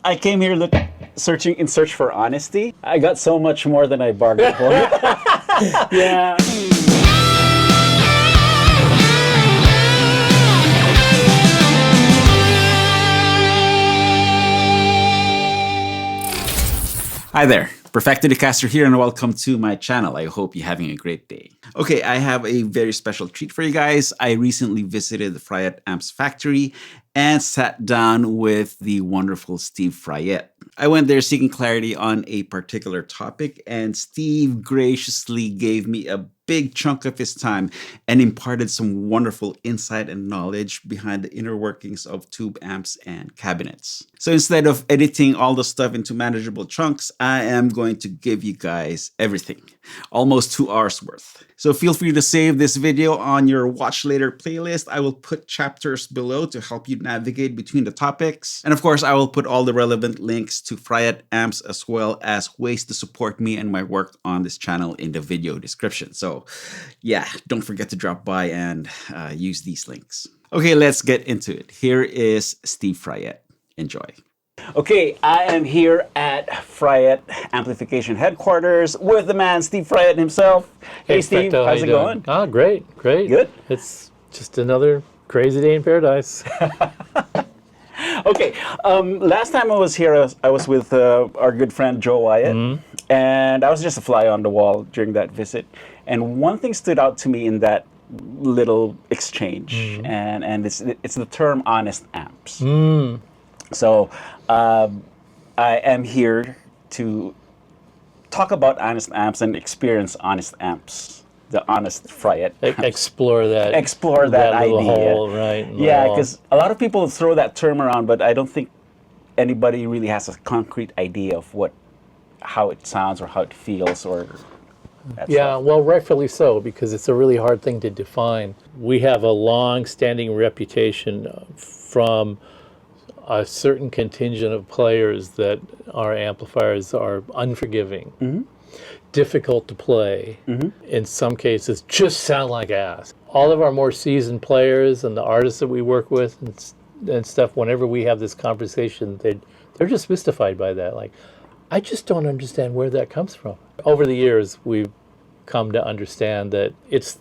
I came here searching in search for honesty. I got so much more than I bargained for. Yeah. Hi there, Perfecto Castro here, and welcome to my channel. I hope you're having a great day. Okay, I have a very special treat for you guys. I recently visited the Fryette Amps factory and sat down with the wonderful Steve Fryette. I went there seeking clarity on a particular topic, and Steve graciously gave me a big chunk of his time and imparted some wonderful insight and knowledge behind the inner workings of tube amps and cabinets. So instead of editing all the stuff into manageable chunks, I am going to give you guys everything, almost 2 hours worth. So feel free to save this video on your watch later playlist. I will put chapters below to help you navigate between the topics. And of course, I will put all the relevant links to Fryette Amps as well as ways to support me and my work on this channel in the video description. So yeah, don't forget to drop by and use these links. Okay, let's get into it. Here is Steve Fryette. Enjoy. Okay, I am here at Fryette Amplification Headquarters with the man, Steve Fryette himself. Hey, Steve, Perfecto, how's it going? Ah, great. Good? It's just another crazy day in paradise. Okay, last time I was here, I was with our good friend Joe Wyatt, and I was just a fly on the wall during that visit. And one thing stood out to me in that little exchange, and it's the term honest amps. So I am here to talk about honest amps and experience honest amps, the honest Fryette. Explore that. Explore that little idea. hole, right? Yeah, because a lot of people throw that term around, but I don't think anybody really has a concrete idea of how it sounds or how it feels or. Yeah, well, rightfully so, because it's a really hard thing to define. We have a long-standing reputation from a certain contingent of players that our amplifiers are unforgiving, difficult to play, in some cases just sound like ass. All of our more seasoned players and the artists that we work with and stuff, whenever we have this conversation, they're just mystified by that. Like, I just don't understand where that comes from. Over the years, we've come to understand that it's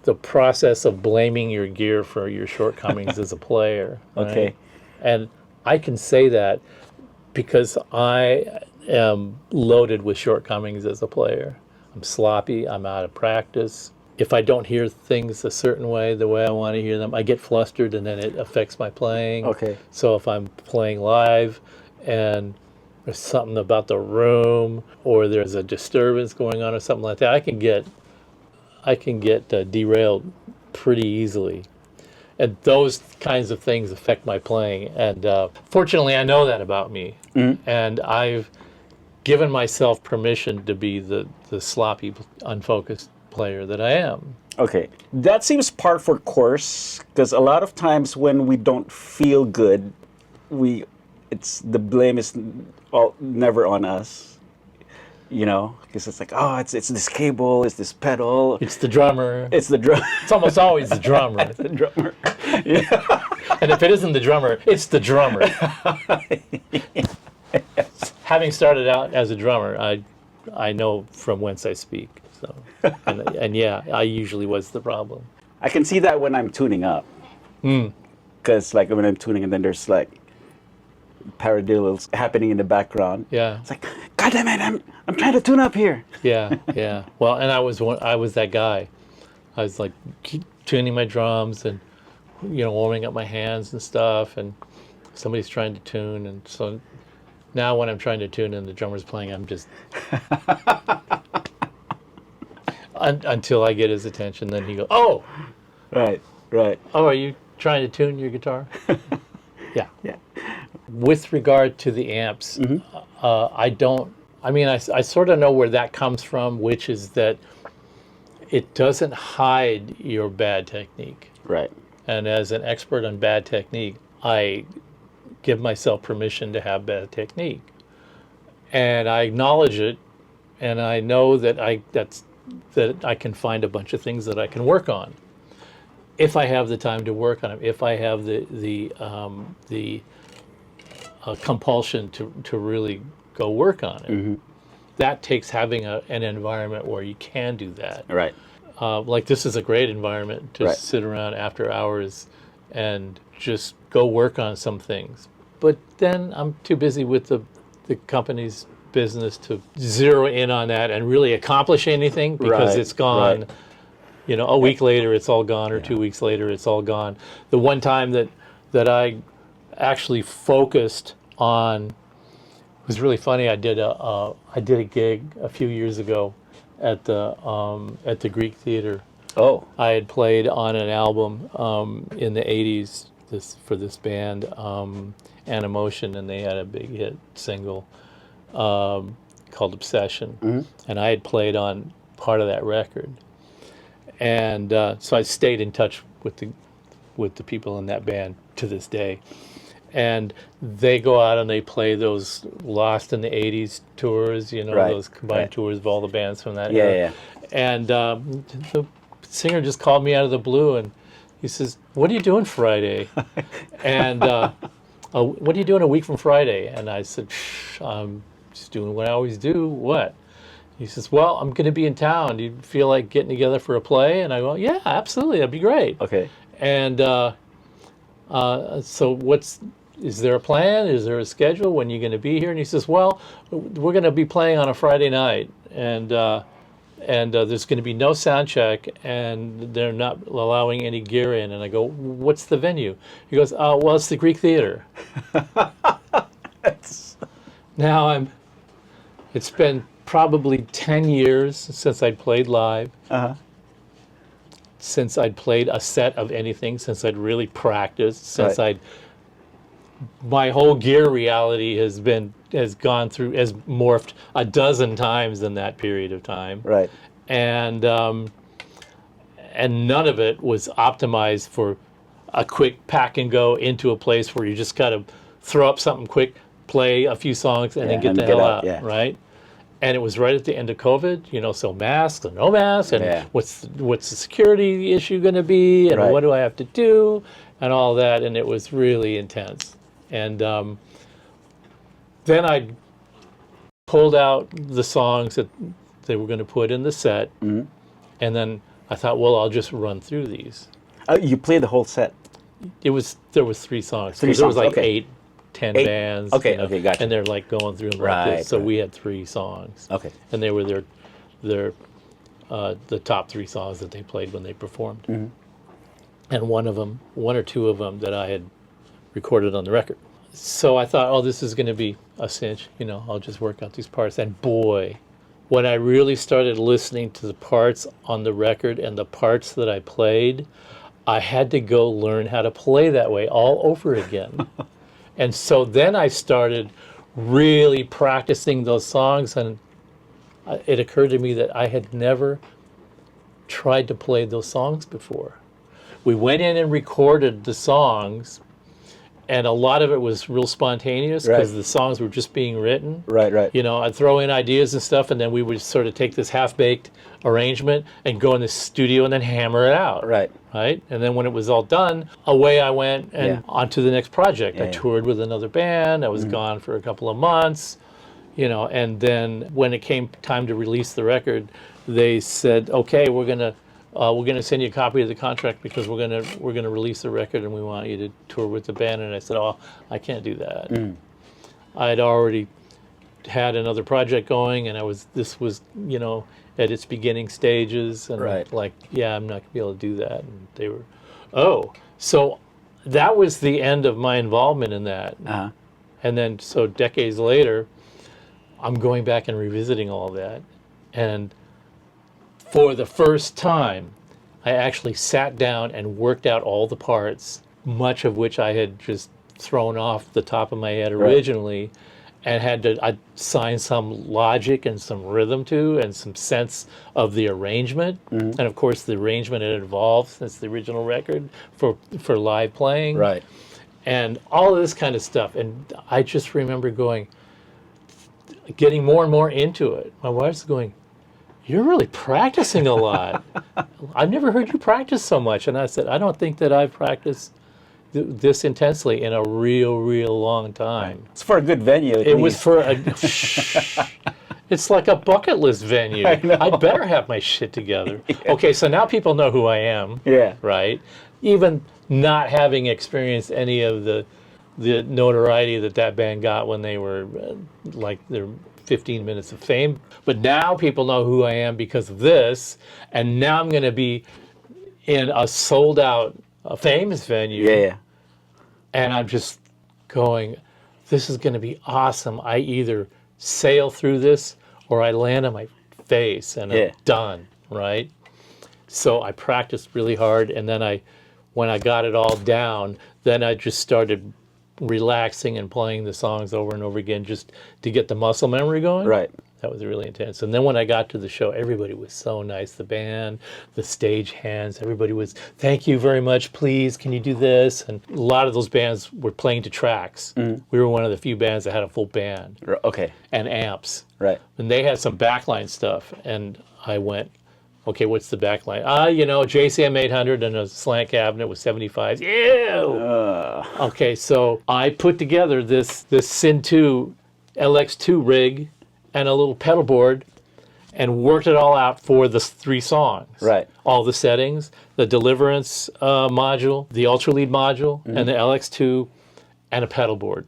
the process of blaming your gear for your shortcomings as a player. Right? Okay. And I can say that because I am loaded with shortcomings as a player. I'm sloppy, I'm out of practice. If I don't hear things a certain way, the way I want to hear them, I get flustered and then it affects my playing. Okay. So if I'm playing live and there's something about the room or there's a disturbance going on or something like that, I can get derailed pretty easily. And those kinds of things affect my playing. And fortunately, I know that about me. And I've given myself permission to be the sloppy, unfocused player that I am. Okay. That seems par for course, because a lot of times when we don't feel good, the blame is never on us. You know, because it's like, oh, it's this cable, it's this pedal. It's the drummer. It's the drum. It's almost always the drummer. It's the drummer. Yeah. And if it isn't the drummer, it's the drummer. Yes. Having started out as a drummer, I know from whence I speak. So, and yeah, I usually was the problem. I can see that when I'm tuning up. Because like when I'm tuning and then there's like paradiddles happening in the background. Yeah. It's like, God damn it, I'm trying to tune up here. Yeah. Well, and I was that guy. I was like keep tuning my drums and warming up my hands and stuff, and somebody's trying to tune, and so now when I'm trying to tune and the drummer's playing, I'm just until I get his attention. Then he goes, "Oh, right. Oh, are you trying to tune your guitar?" Yeah. With regard to the amps, I sort of know where that comes from, which is that it doesn't hide your bad technique. Right. And as an expert on bad technique, I give myself permission to have bad technique. And I acknowledge it, and I know that I can find a bunch of things that I can work on. If I have the time to work on it, if I have the compulsion to really go work on it. Mm-hmm. That takes having an environment where you can do that. Right. Like this is a great environment to Right. sit around after hours and just go work on some things. But then I'm too busy with the company's business to zero in on that and really accomplish anything because Right, it's gone. right. You know, a week later it's all gone, or 2 weeks later it's all gone. The one time that I actually focused on, it was really funny. I did a gig a few years ago at the Greek Theater. Oh. I had played on an album in the '80s for this band, Animotion, and they had a big hit single called Obsession, and I had played on part of that record, and so I stayed in touch with the people in that band to this day. And they go out and they play those Lost in the '80s tours, you know, Right, those combined right. tours of all the bands from that Yeah, era. yeah. And the singer just called me out of the blue and he says, "What are you doing Friday?" And what are you doing a week from Friday? And I said, "I'm just doing what I always do." "What?" He says, "Well, I'm going to be in town. Do you feel like getting together for a play?" And I go, "Yeah, absolutely. That'd be great." Okay. And so is there a plan? Is there a schedule? When are you going to be here? And he says, "Well, we're going to be playing on a Friday night, and there's going to be no sound check, and they're not allowing any gear in." And I go, "What's the venue?" He goes, "Well, it's the Greek Theater." Now it's been probably 10 years since I'd played live. Since I'd played a set of anything, since I'd really practiced, since Right. my whole gear reality has morphed a dozen times in that period of time. Right. And none of it was optimized for a quick pack and go into a place where you just gotta throw up something quick, play a few songs, and then Yeah, get and the get hell out, out, yeah. right? And it was right at the end of COVID, you know, so masks and no masks, and Yeah. what's the security issue going to be, and Right. what do I have to do, and all that, and it was really intense. And then I pulled out the songs that they were going to put in the set, and then I thought, well, I'll just run through these. You played the whole set. There was 3 songs. Three 'Cause there was songs, like okay. 8, 10 8, bands. okay, you know, okay, gotcha. And they're like going through them like Right, this. So right. we had 3 songs. Okay. And they were the top 3 songs that they played when they performed. And one or two of them that I had recorded on the record. So I thought, oh, this is going to be a cinch. You know, I'll just work out these parts. And boy, when I really started listening to the parts on the record and the parts that I played, I had to go learn how to play that way all over again. And so then I started really practicing those songs, and it occurred to me that I had never tried to play those songs before. We went in and recorded the songs, and a lot of it was real spontaneous because Right. the songs were just being written. Right, right. You know, I'd throw in ideas and stuff, and then we would sort of take this half-baked arrangement and go in the studio and then hammer it out. Right. Right? And then when it was all done, away I went and Yeah. on to the next project. Yeah, I yeah. toured with another band. I was gone for a couple of months, you know, and then when it came time to release the record, they said, "Okay, we're gonna send you a copy of the contract because we're gonna release the record and we want you to tour with the band." And I said, "Oh, I can't do that." I'd already had another project going, and this was, you know, at its beginning stages, and Right. like, yeah, I'm not gonna be able to do that. And they were, oh, so that was the end of my involvement in that. Uh-huh. And then, so decades later, I'm going back and revisiting all that, and for the first time, I actually sat down and worked out all the parts, much of which I had just thrown off the top of my head originally, and had to assign some logic and some rhythm to, and some sense of the arrangement. And of course, the arrangement had evolved since the original record for live playing. Right. And all of this kind of stuff. And I just remember getting more and more into it. My wife's going, "You're really practicing a lot. I've never heard you practice so much." And I said, "I don't think that I've practiced this intensely in a real long time. It's for a good venue. It was for a. It's like a bucket list venue. I better have my shit together. Yeah. Okay, so now people know who I am. Yeah. Right? Even not having experienced any of the notoriety that band got when they were like their 15 minutes of fame. But now people know who I am because of this. And now I'm going to be in a sold out, famous venue. Yeah. And I'm just going, this is going to be awesome. I either sail through this or I land on my face and I'm done, right? So I practiced really hard, and then when I got it all down, then I just started relaxing and playing the songs over and over again just to get the muscle memory going. Right. That was really intense. And then when I got to the show, everybody was so nice. The band, the stage hands, everybody was, thank you very much, please, can you do this? And a lot of those bands were playing to tracks. Mm. We were one of the few bands that had a full band. Okay. And amps. Right. And they had some backline stuff. And I went, okay, what's the backline? JCM 800 and a slant cabinet with 75s. Ew! Okay, so I put together this Syn 2 LX2 rig and a little pedal board and worked it all out for the 3 songs. Right. All the settings, the Deliverance module, the Ultra Lead module, and the LX2, and a pedal board.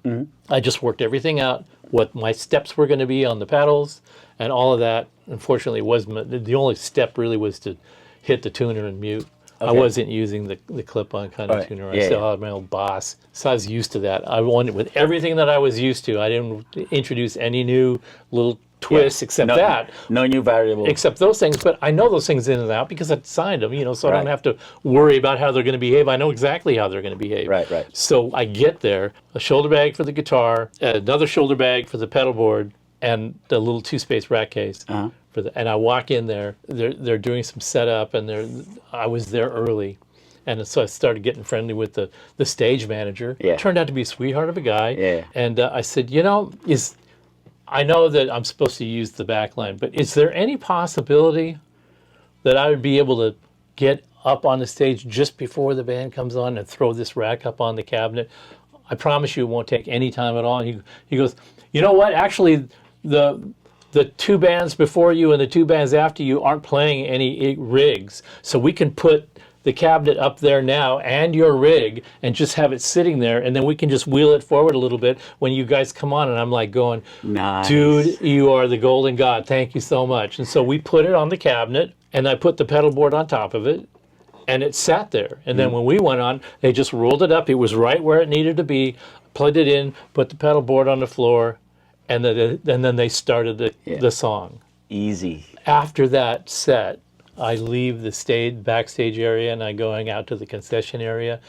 I just worked everything out, what my steps were going to be on the pedals, and all of that. Unfortunately, the only step really was to hit the tuner and mute. Okay. I wasn't using the clip-on kind of tuner. I still had my old Boss. So I was used to that. I wanted, with everything that I was used to, I didn't introduce any new little twists except that. No new variable. Except those things, but I know those things in and out because I signed them, so I don't have to worry about how they're going to behave. I know exactly how they're going to behave. Right. So I get there, a shoulder bag for the guitar, another shoulder bag for the pedal board, and the little 2-space rack case. And I walk in there, they're doing some setup, and I was there early. And so I started getting friendly with the stage manager. Yeah. Turned out to be a sweetheart of a guy. Yeah. And I said, I know that I'm supposed to use the back line, but is there any possibility that I would be able to get up on the stage just before the band comes on and throw this rack up on the cabinet? I promise you it won't take any time at all. And he goes, you know what? Actually, the 2 bands before you and the 2 bands after you aren't playing any rigs. So we can put the cabinet up there now and your rig and just have it sitting there, and then we can just wheel it forward a little bit when you guys come on. And I'm like going, nice. Dude, you are the golden god. Thank you so much. And so we put it on the cabinet, and I put the pedal board on top of it, and it sat there. And then when we went on, they just rolled it up. It was right where it needed to be, plugged it in, put the pedal board on the floor, and then they started the song. Easy. After that set, I leave the backstage area, and I'm going out to the concession area,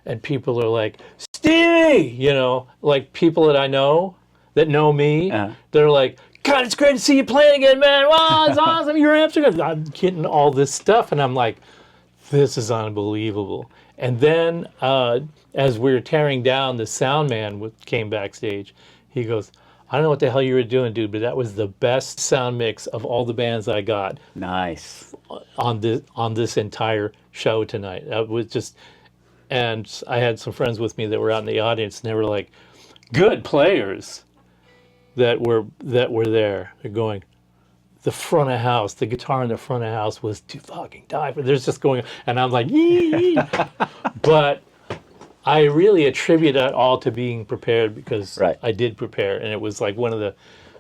and people are like, Stevie! Like people that I know, that know me, they're like, God, it's great to see you playing again, man. Wow, it's awesome. Your amps are good. I'm getting all this stuff, and I'm like, this is unbelievable. And then as we were tearing down, the sound man came backstage. He goes, I don't know what the hell you were doing, dude, but that was the best sound mix of all the bands I got. Nice. On this entire show tonight. That was just, and I had some friends with me that were out in the audience, and they were like, good players that were there. They're going, the front of house, the guitar in the front of house was to fucking die for. There's just going, and I'm like, yee. But I really attribute that all to being prepared, because I did prepare, and it was like one of the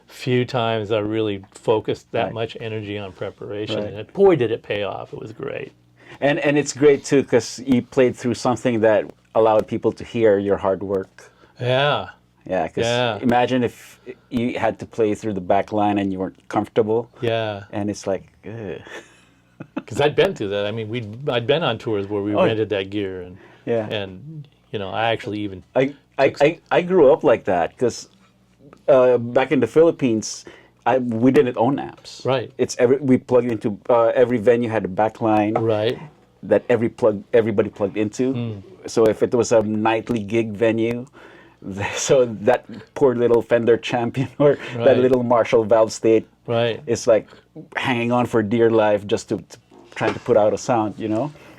few times I really focused that much energy on preparation, and boy, did it pay off. It was great. And it's great too, because you played through something that allowed people to hear your hard work. Yeah. Yeah, because imagine if you had to play through the back line and you weren't comfortable. Yeah. And it's like, because I'd been through that. I mean, I'd been on tours where we rented that gear, and I actually even I grew up like that, because back in the Philippines, we didn't own amps. Right. We plugged into every venue had a back line. Right. That everybody plugged into. So if it was a nightly gig venue, so that poor little Fender Champion or that little Marshall valve state is like hanging on for dear life just to trying to put out a sound,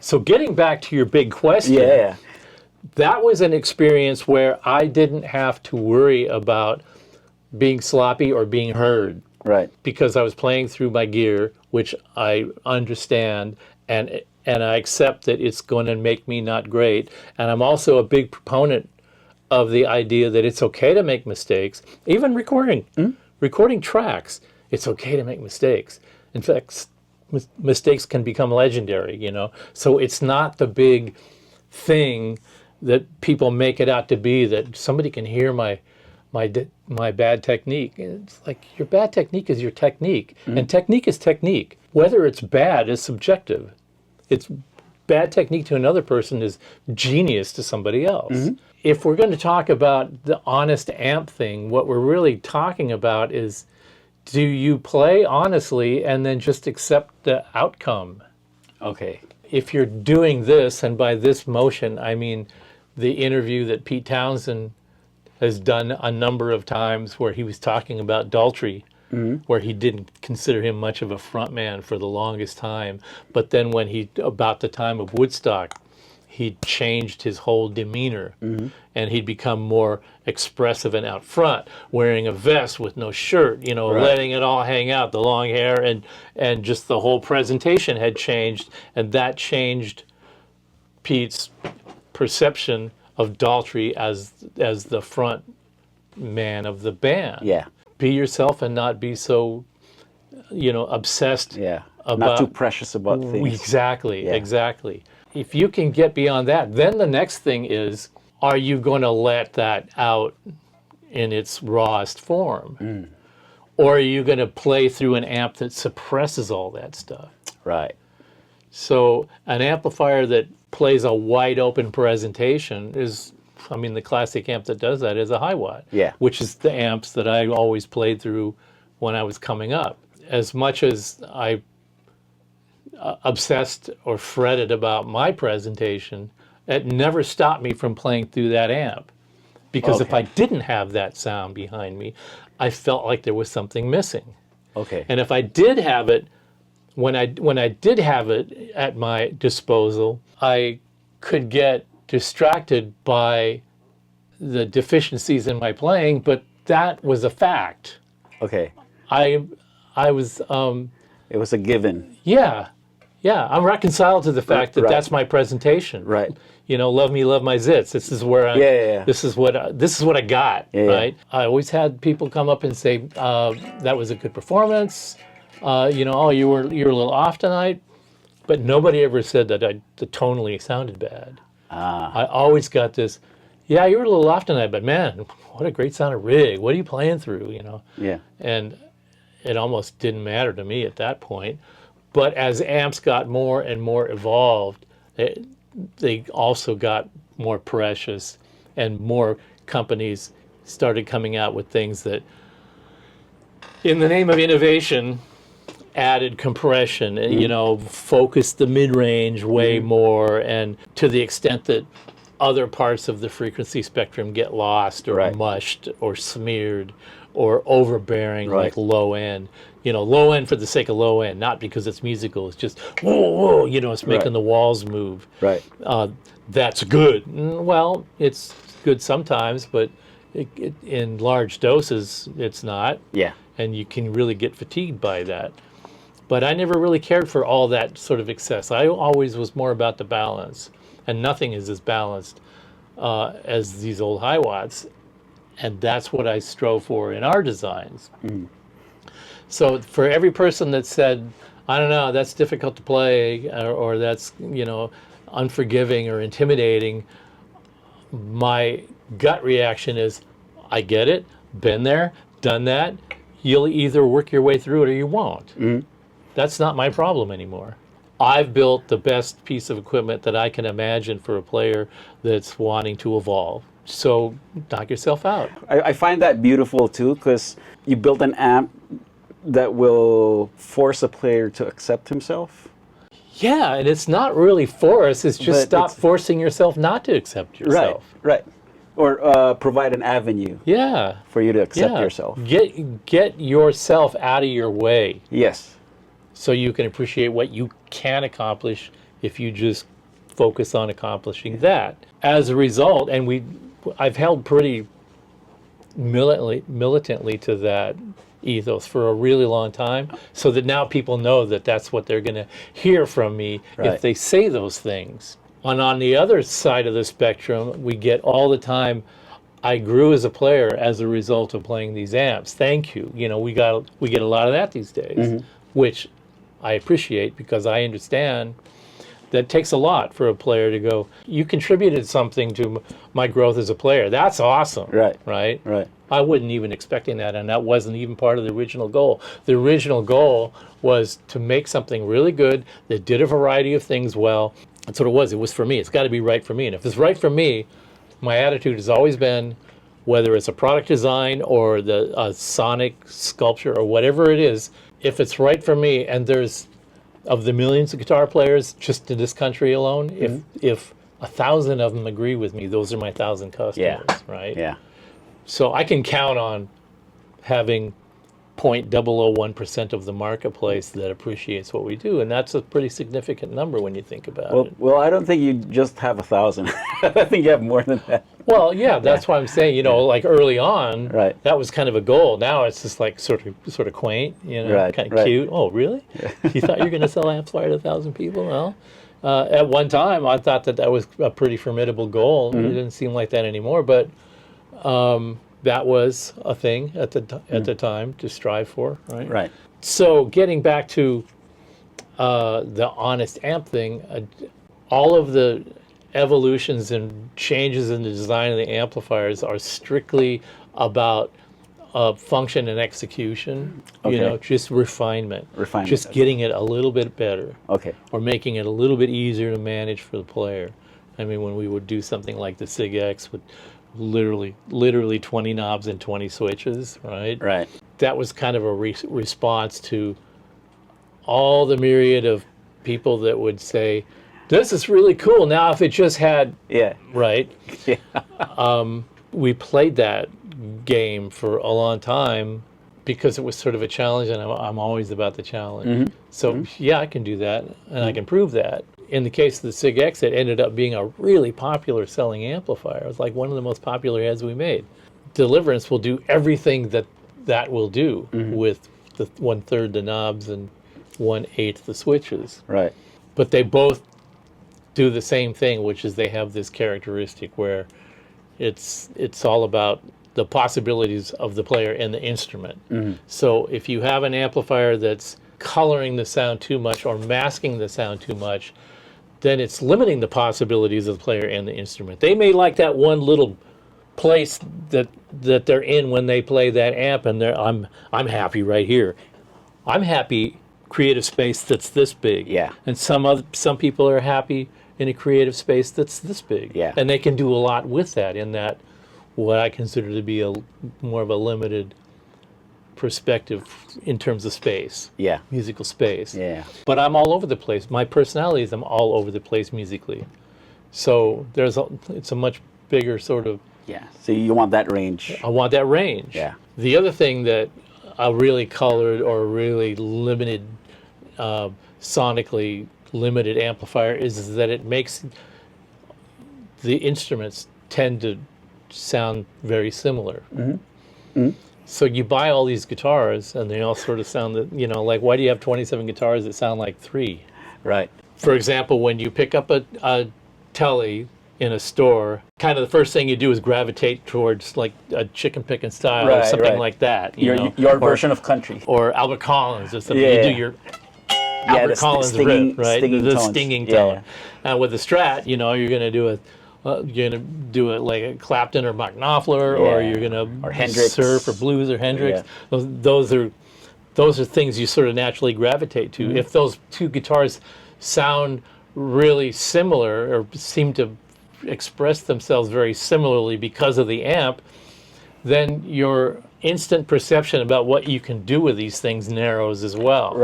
So getting back to your big question, that was an experience where I didn't have to worry about being sloppy or being heard. Right. Because I was playing through my gear, which I understand, and I accept that it's going to make me not great. And I'm also a big proponent of the idea that it's okay to make mistakes, even recording tracks. It's okay to make mistakes. In fact, mistakes can become legendary, you know. So it's not the big thing that people make it out to be, that somebody can hear my bad technique. It's like, your bad technique is your technique, and technique is technique. Whether it's bad is subjective. It's bad technique to another person is genius to somebody else. If we're going to talk about the honest amp thing, what we're really talking about is, do you play honestly and then just accept the outcome? Okay. If you're doing this, and by this motion, I mean the interview that Pete Townsend has done a number of times where he was talking about Daltrey, where he didn't consider him much of a front man for the longest time. But then when about the time of Woodstock, he changed his whole demeanor, and he'd become more expressive and out front, wearing a vest with no shirt, you know, letting it all hang out, the long hair, and just the whole presentation had changed, and that changed Pete's perception of Daltrey as the front man of the band. Yeah. Be yourself and not be so, you know, obsessed. Yeah. About, not too precious about things. Exactly, exactly. If you can get beyond that, then the next thing is, are you going to let that out in its rawest form? Or are you going to play through an amp that suppresses all that stuff? Right. So an amplifier that plays a wide open presentation is, I mean, the classic amp that does that is a high watt, which is the amps that I always played through when I was coming up. As much as I obsessed or fretted about my presentation, it never stopped me from playing through that amp. Because if I didn't have that sound behind me, I felt like there was something missing. Okay. And if I did have it, when I did have it at my disposal, I could get distracted by the deficiencies in my playing, but that was a fact. Okay. I was it was a given. Yeah. I'm reconciled to the fact that that's my presentation. Right. You know, love me, love my zits. This is where I. This is what I got. Right. I always had people come up and say, "That was a good performance." You know, oh, you were a little off tonight, but nobody ever said that the tonally sounded bad. I always got this. Yeah, you were a little off tonight, but man, what a great sounding rig. What are you playing through? You know. Yeah. And it almost didn't matter to me at that point. But as amps got more and more evolved, they also got more precious, and more companies started coming out with things that, in the name of innovation, added compression, and, you know, focused the mid-range way more, and to the extent that other parts of the frequency spectrum get lost or mushed or smeared or overbearing, like low end. You know, low end for the sake of low end, not because it's musical. It's just, whoa, you know, it's making the walls move. Right. That's good. Well, it's good sometimes, but in large doses, it's not. Yeah. And you can really get fatigued by that. But I never really cared for all that sort of excess. I always was more about the balance. And nothing is as balanced as these old high watts. And that's what I strove for in our designs. So for every person that said, I don't know, that's difficult to play, or that's, you know, unforgiving or intimidating, my gut reaction is, I get it, been there, done that. You'll either work your way through it or you won't. That's not my problem anymore. I've built the best piece of equipment that I can imagine for a player that's wanting to evolve. So knock yourself out. I find that beautiful too, because you built an amp that will force a player to accept himself. Yeah, and it's not really force. It's just stop forcing yourself not to accept yourself. Right. Or provide an avenue. Yeah. For you to accept yourself. Get yourself out of your way. Yes. So you can appreciate what you can accomplish if you just focus on accomplishing that. As a result, and I've held pretty militantly to that ethos for a really long time, so that now people know that that's what they're going to hear from me if they say those things. And on the other side of the spectrum, we get all the time, I grew as a player as a result of playing these amps. Thank you. You know, we get a lot of that these days, which I appreciate, because I understand that takes a lot for a player to go, you contributed something to my growth as a player. That's awesome. Right. I wasn't even expecting that, and that wasn't even part of the original goal. The original goal was to make something really good that did a variety of things well. That's what it was. It was for me. It's got to be right for me. And if it's right for me, my attitude has always been, whether it's a product design or the sonic sculpture or whatever it is, if it's right for me, and there's, of the millions of guitar players just in this country alone, if 1,000 of them agree with me, those are my 1,000 customers, right? Yeah. So I can count on having 0.001% of the marketplace that appreciates what we do, and that's a pretty significant number when you think about it. Well, I don't think you just have 1,000. I think you have more than that. Well, yeah, that's why I'm saying, you know, like early on, that was kind of a goal. Now it's just like sort of quaint, you know, kind of cute. Oh, really? You thought you were going to sell amplifier to 1,000 people? Well, at one time, I thought that was a pretty formidable goal. It didn't seem like that anymore, but that was a thing at the time to strive for, right? So getting back to the honest amp thing, all of the evolutions and changes in the design of the amplifiers are strictly about function and execution. You know, just refinement. Just getting it a little bit better. Or making it a little bit easier to manage for the player. I mean, when we would do something like the SIG X with literally 20 knobs and 20 switches, right? That was kind of a response to all the myriad of people that would say, this is really cool. Now, if it just had, we played that game for a long time because it was sort of a challenge, and I'm always about the challenge. So, yeah, I can do that, and I can prove that. In the case of the SIG X, it ended up being a really popular selling amplifier. It was like one of the most popular heads we made. Deliverance will do everything that will do with the 1/3 the knobs and 1/8 the switches. But they both do the same thing, which is they have this characteristic where it's all about the possibilities of the player and the instrument. So if you have an amplifier that's coloring the sound too much or masking the sound too much, then it's limiting the possibilities of the player and the instrument. They may like that one little place that they're in when they play that amp, and I'm happy right here. I'm happy creative space that's this big. And some people are happy in a creative space that's this big. And they can do a lot with that, in that what I consider to be more of a limited perspective in terms of space, musical space. But I'm all over the place. My personality is I'm all over the place musically. So it's a much bigger sort of. So you want that range. I want that range. The other thing that a really colored or really limited, sonically limited amplifier is that it makes the instruments tend to sound very similar. So you buy all these guitars, and they all sort of sound, you know, like, why do you have 27 guitars that sound like 3? For example, when you pick up a Telly in a store, kind of the first thing you do is gravitate towards like a chicken picking style or something like that. Your version of country. Or Albert Collins or something. You do your Albert Collins riff, right? The stinging tone. And with the Strat, you know, you're going to do it like a Clapton or Mark Knopfler, or you're gonna surf or blues or Hendrix. Those are things you sort of naturally gravitate to. If those two guitars sound really similar or seem to express themselves very similarly because of the amp, then your instant perception about what you can do with these things narrows as well.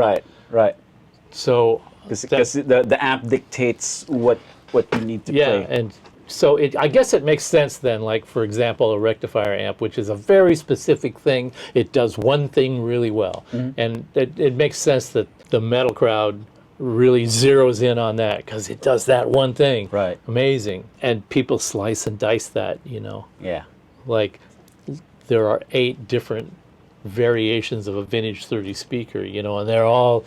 So because the amp dictates what you need to play. And so I guess it makes sense then, like, for example, a rectifier amp, which is a very specific thing. It does one thing really well. And it makes sense that the metal crowd really zeroes in on that because it does that one thing. Right. Amazing. And people slice and dice that, you know. Yeah. Like there are 8 different variations of a vintage 30 speaker, you know, and they're all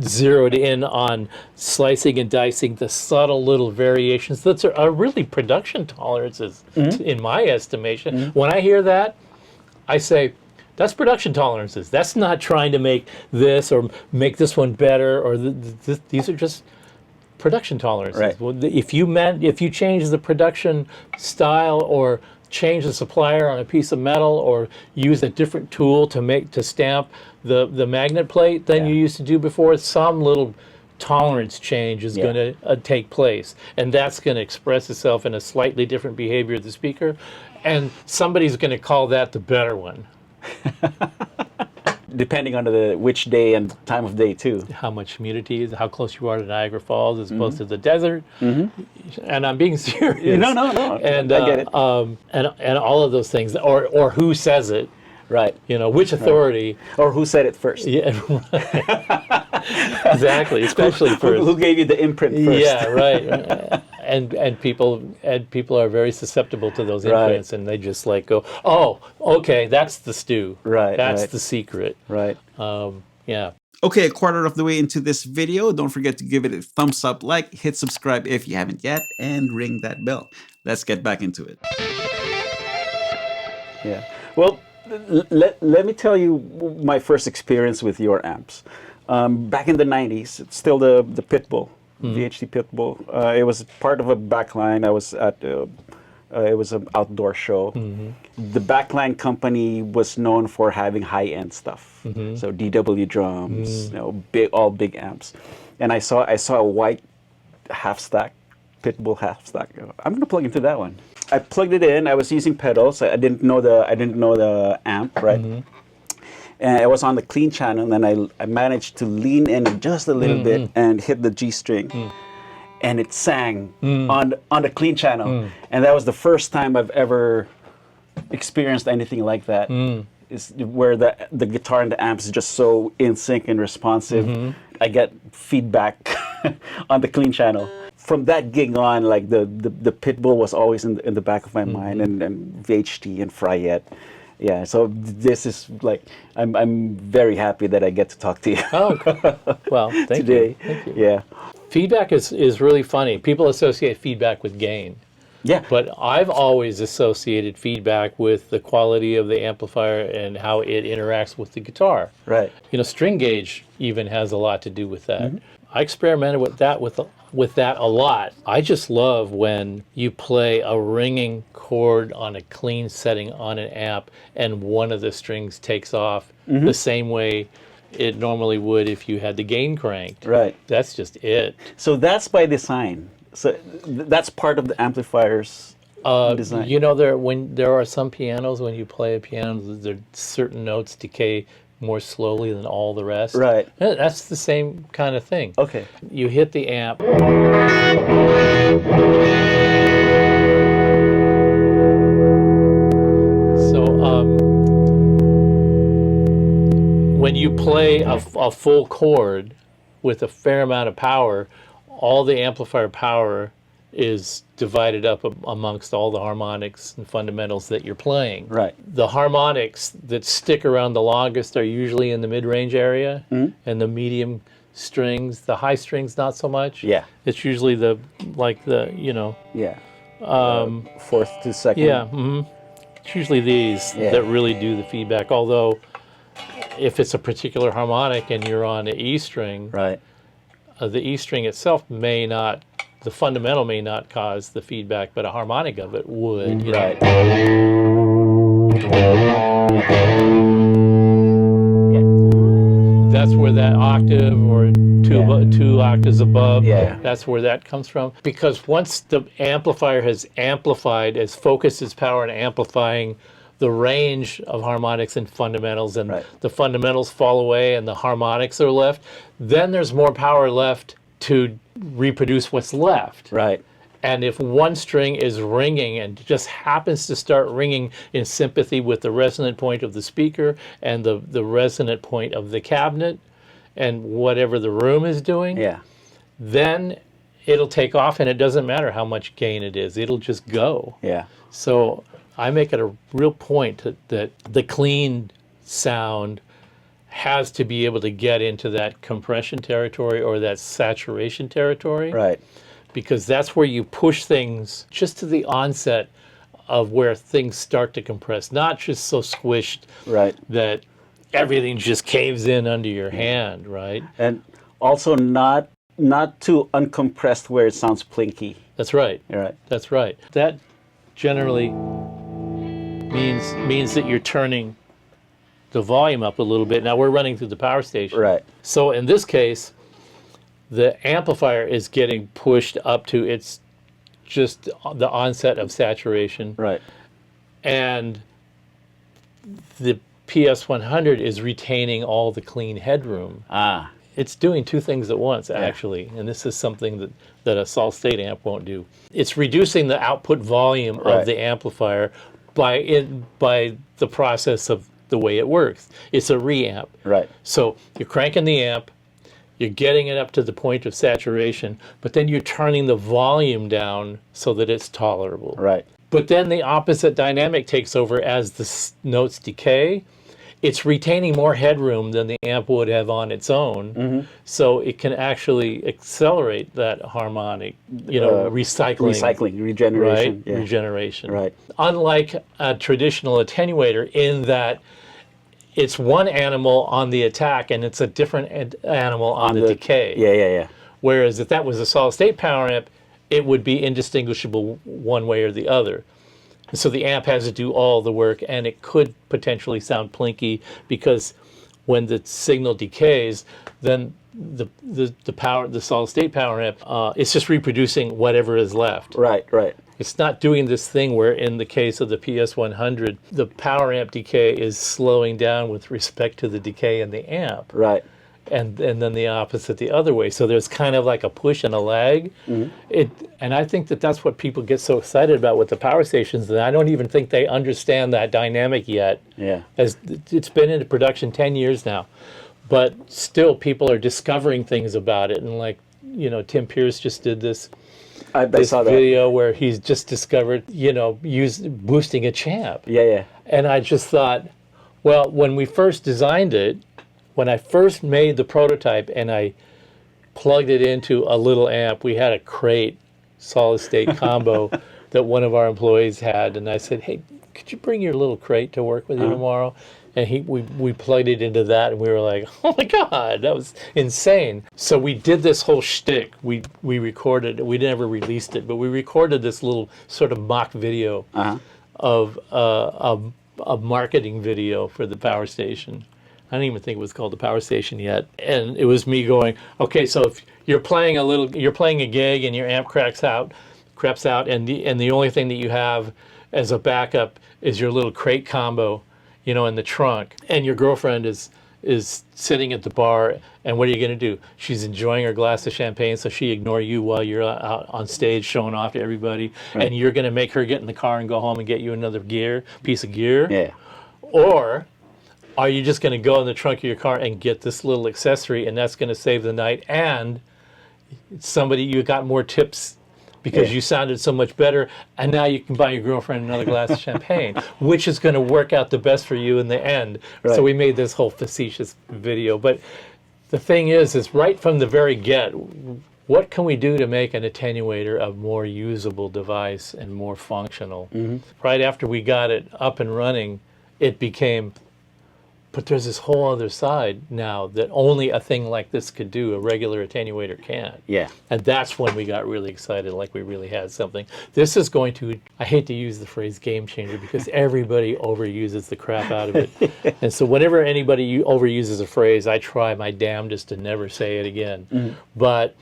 zeroed in on slicing and dicing the subtle little variations that are really production tolerances in my estimation. When I hear that, I say, that's production tolerances. That's not trying to make this or make this one better, or these are just production tolerances. Right. Well, if you change the production style or change the supplier on a piece of metal or use a different tool to stamp the magnet plate than you used to do before, some little tolerance change is going to take place, and that's going to express itself in a slightly different behavior of the speaker, and somebody's going to call that the better one. Depending on which day and time of day too. How much humidity is, how close you are to Niagara Falls as opposed to the desert. And I'm being serious. No. And I get it. And all of those things, or who says it. Right. You know, which authority. Or who said it first. Yeah. Exactly. Especially first. Who gave you the imprint first. Yeah, right. And people are very susceptible to those imprints, and they just like go, oh, okay, that's the stew. Right. That's the secret. Right. Yeah. Okay, a quarter of the way into this video. Don't forget to give it a thumbs up, like, hit subscribe if you haven't yet, and ring that bell. Let's get back into it. Yeah. Well, let me tell you my first experience with your amps. Back in the 90s, it's still the Pitbull. VHT Pitbull. It was part of a backline. I was at it was an outdoor show. The backline company was known for having high-end stuff. So DW drums, you know, all big amps. And I saw a white half stack, Pitbull half stack. I'm gonna plug into that one. I plugged it in. I was using pedals. I didn't know the amp, right? And I was on the clean channel, and then I managed to lean in just a little bit and hit the G string, and it sang on the clean channel. And that was the first time I've ever experienced anything like that. Is where the guitar and the amps is just so in sync and responsive. I get feedback on the clean channel. From that gig on, like the Pitbull was always in the back of my mind, and VHT and Fryette. Yeah, so this is like, I'm very happy that I get to talk to you. Oh, well, thank today. you. Thank you. Yeah. Feedback is really funny. People associate feedback with gain. Yeah. But I've always associated feedback with the quality of the amplifier and how it interacts with the guitar. Right. You know, string gauge even has a lot to do with that. I experimented with that a lot. I just love when you play a ringing chord on a clean setting on an amp and one of the strings takes off the same way it normally would if you had the gain cranked. Right. That's just it. So that's by design. So that's part of the amplifier's design. You know, when there are some pianos, when you play a piano, there certain notes decay more slowly than all the rest. Right. That's the same kind of thing. Okay. You hit the amp. So when you play a full chord with a fair amount of power, all the amplifier power is divided up amongst all the harmonics and fundamentals that you're playing. Right. The harmonics that stick around the longest are usually in the mid-range area, and the medium strings, the high strings not so much. Yeah. It's usually you know. Yeah. Fourth to second. Yeah. It's usually these that really do the feedback. Although, if it's a particular harmonic and you're on the E string, Right. The E string itself may not, the fundamental may not cause the feedback, but a harmonic of it would. You Right. know? That's where that octave or two octaves above, that's where that comes from. Because once the amplifier has amplified, has focused its power on amplifying the range of harmonics and fundamentals, and the fundamentals fall away and the harmonics are left, then there's more power left to reproduce what's left. Right. And if one string is ringing and just happens to start ringing in sympathy with the resonant point of the speaker and the resonant point of the cabinet, and whatever the room is doing, Yeah. then it'll take off, and it doesn't matter how much gain it is. It'll just go. Yeah. So I make it a real point that the clean sound has to be able to get into that compression territory or that saturation territory. Right. Because that's where you push things just to the onset of where things start to compress, not just so squished Right. that everything just caves in under your hand, right? And also not too uncompressed where it sounds plinky. That's right. Right. That's right. That generally means that you're turning the volume up a little bit. Now we're running through the power station. Right. So in this case, the amplifier is getting pushed up to its just the onset of saturation. Right. And the PS100 is retaining all the clean headroom. Ah. It's doing two things at once, actually, and this is something that a solid-state amp won't do. It's reducing the output volume of the amplifier by the process of the way it works. It's a reamp. Right. So you're cranking the amp, you're getting it up to the point of saturation, but then you're turning the volume down so that it's tolerable. Right. But then the opposite dynamic takes over as the notes decay. It's retaining more headroom than the amp would have on its own, so it can actually accelerate that harmonic, recycling, regeneration. right? Yeah. Regeneration. Right. Unlike a traditional attenuator, in that it's one animal on the attack and it's a different animal on the decay. Yeah. Whereas if that was a solid-state power amp, it would be indistinguishable one way or the other. So the amp has to do all the work, and it could potentially sound plinky because when the signal decays, then the solid-state power amp, it's just reproducing whatever is left. Right. It's not doing this thing where, in the case of the PS100, the power amp decay is slowing down with respect to the decay in the amp. Right. And then the opposite the other way. So there's kind of like a push and a lag. And I think that's what people get so excited about with the power stations, and I don't even think they understand that dynamic yet. Yeah. As it's been into production 10 years now. But still people are discovering things about it. And like, Tim Pierce just did this video where he's just discovered, boosting a champ. Yeah. And I just thought, well, when we first designed it, when I first made the prototype and I plugged it into a little amp, we had a crate solid-state combo that one of our employees had, and I said, hey, could you bring your little crate to work with you tomorrow? And we plugged it into that, and we were like, oh my God, that was insane. So we did this whole shtick. We recorded, we never released it, but we recorded this little sort of mock video of a marketing video for the power station. I don't even think it was called the power station yet. And it was me going, okay, so if you're playing a gig and your amp craps out, and the only thing that you have as a backup is your little crate combo, in the trunk, and your girlfriend is sitting at the bar, and what are you going to do? She's enjoying her glass of champagne, so she ignore you while you're out on stage showing off to everybody, and you're going to make her get in the car and go home and get you another piece of gear? Yeah. Or are you just going to go in the trunk of your car and get this little accessory, and that's going to save the night, and you got more tips because you sounded so much better, and now you can buy your girlfriend another glass of champagne, which is going to work out the best for you in the end. Right. So we made this whole facetious video. But the thing is right from the very get, what can we do to make an attenuator a more usable device and more functional? Right after we got it up and running, it became, but there's this whole other side now that only a thing like this could do. A regular attenuator can't. Yeah. And that's when we got really excited, like we really had something. This is going to, I hate to use the phrase game changer because everybody overuses the crap out of it. And so whenever anybody overuses a phrase, I try my damnedest to never say it again. But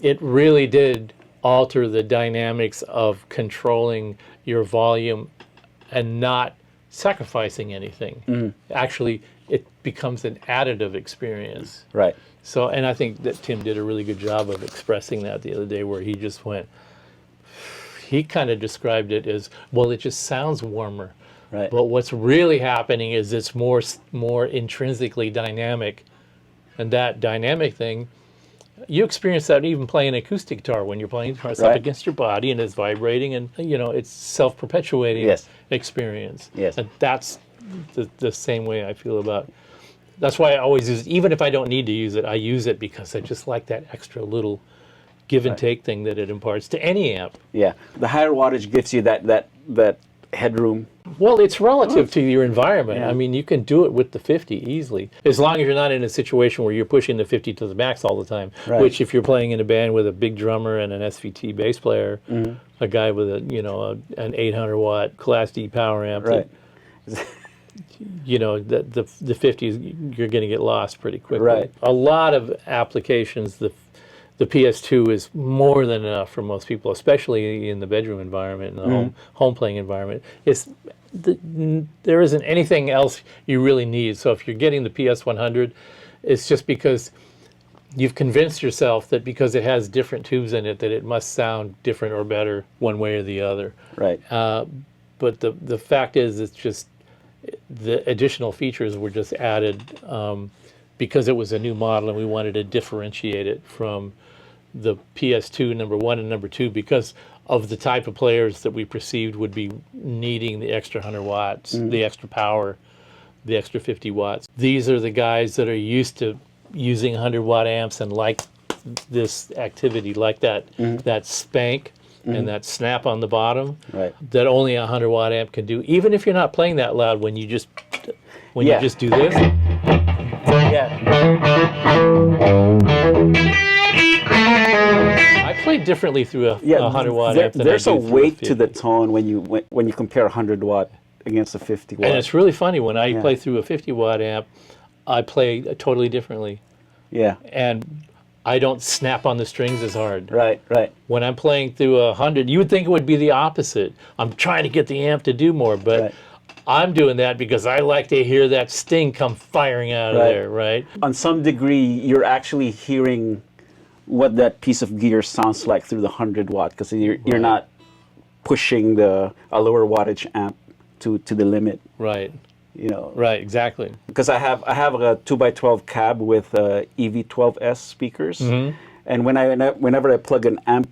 it really did alter the dynamics of controlling your volume and not sacrificing anything. Actually, it becomes an additive experience. Right. So, and I think that Tim did a really good job of expressing that the other day, where he just went, he kind of described it as, well, it just sounds warmer. Right. But what's really happening is it's more intrinsically dynamic And that dynamic thing, you experience that even playing acoustic guitar when you're playing guitar. It's up Right. against your body and it's vibrating, and it's self-perpetuating Yes. experience. Yes. And that's the same way I feel about. That's why I always use it. Even if I don't need to use it, I use it because I just like that extra little give and take thing that it imparts to any amp. Yeah. The higher wattage gives you that headroom. Well, it's relative to your environment. Yeah. I mean, you can do it with the 50 easily, as long as you're not in a situation where you're pushing the 50 to the max all the time. Right. Which, if you're playing in a band with a big drummer and an SVT bass player, a guy with an 800 watt Class D power amp, Right. the 50s, you're going to get lost pretty quickly. Right. A lot of applications, the PS2 is more than enough for most people, especially in the bedroom environment and the home playing environment. There isn't anything else you really need. So if you're getting the PS100, it's just because you've convinced yourself that because it has different tubes in it, that it must sound different or better one way or the other. Right. But the fact is, it's just the additional features were just added because it was a new model and we wanted to differentiate it from the PS2 number 1 and number 2 because of the type of players that we perceived would be needing the extra 100 watts, the extra power, the extra 50 watts. These are the guys that are used to using 100 watt amps and like this activity, like that spank and that snap on the bottom that only a 100 watt amp can do. Even if you're not playing that loud, when you just you just do this. I play differently through a 100 watt amp than there's I do a through weight 50. to the tone when you compare 100 watt against a 50 watt. And it's really funny, when I play through a 50 watt amp, I play totally differently. Yeah. And I don't snap on the strings as hard. Right. When I'm playing through 100, you would think it would be the opposite. I'm trying to get the amp to do more, but I'm doing that because I like to hear that sting come firing out of there, right? On some degree, you're actually hearing what that piece of gear sounds like through the 100 watt because you're not pushing a lower wattage amp to the limit. Right. Right, exactly. Because I have a 2x12 cab with EV12S speakers, and whenever I plug an amp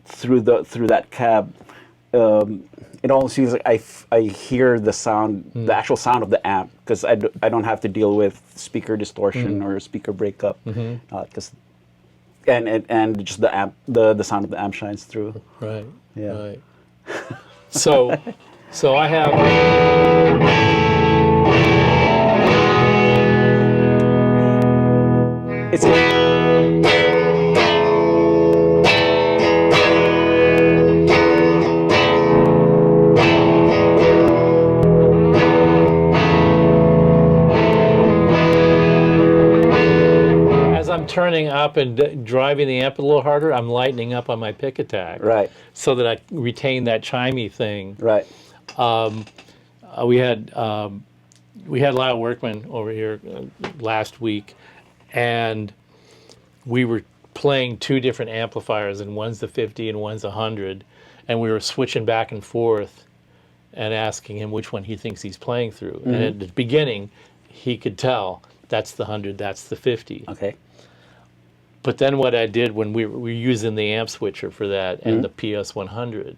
through that cab, it almost feels like I hear the sound, the actual sound of the amp, because I don't have to deal with speaker distortion or speaker breakup, because and just the amp, the sound of the amp shines through. Right. Yeah. Right. So I have. It's As I'm turning up and driving the amp a little harder, I'm lightening up on my pick attack. Right. So that I retain that chimey thing. Right. We had Lyle Workman over here last week, and we were playing two different amplifiers, and one's the 50 and one's 100, and we were switching back and forth and asking him which one he thinks he's playing through. And at the beginning, he could tell that's the 100, that's the 50. Okay. But then what I did when we were using the amp switcher for that and the PS100.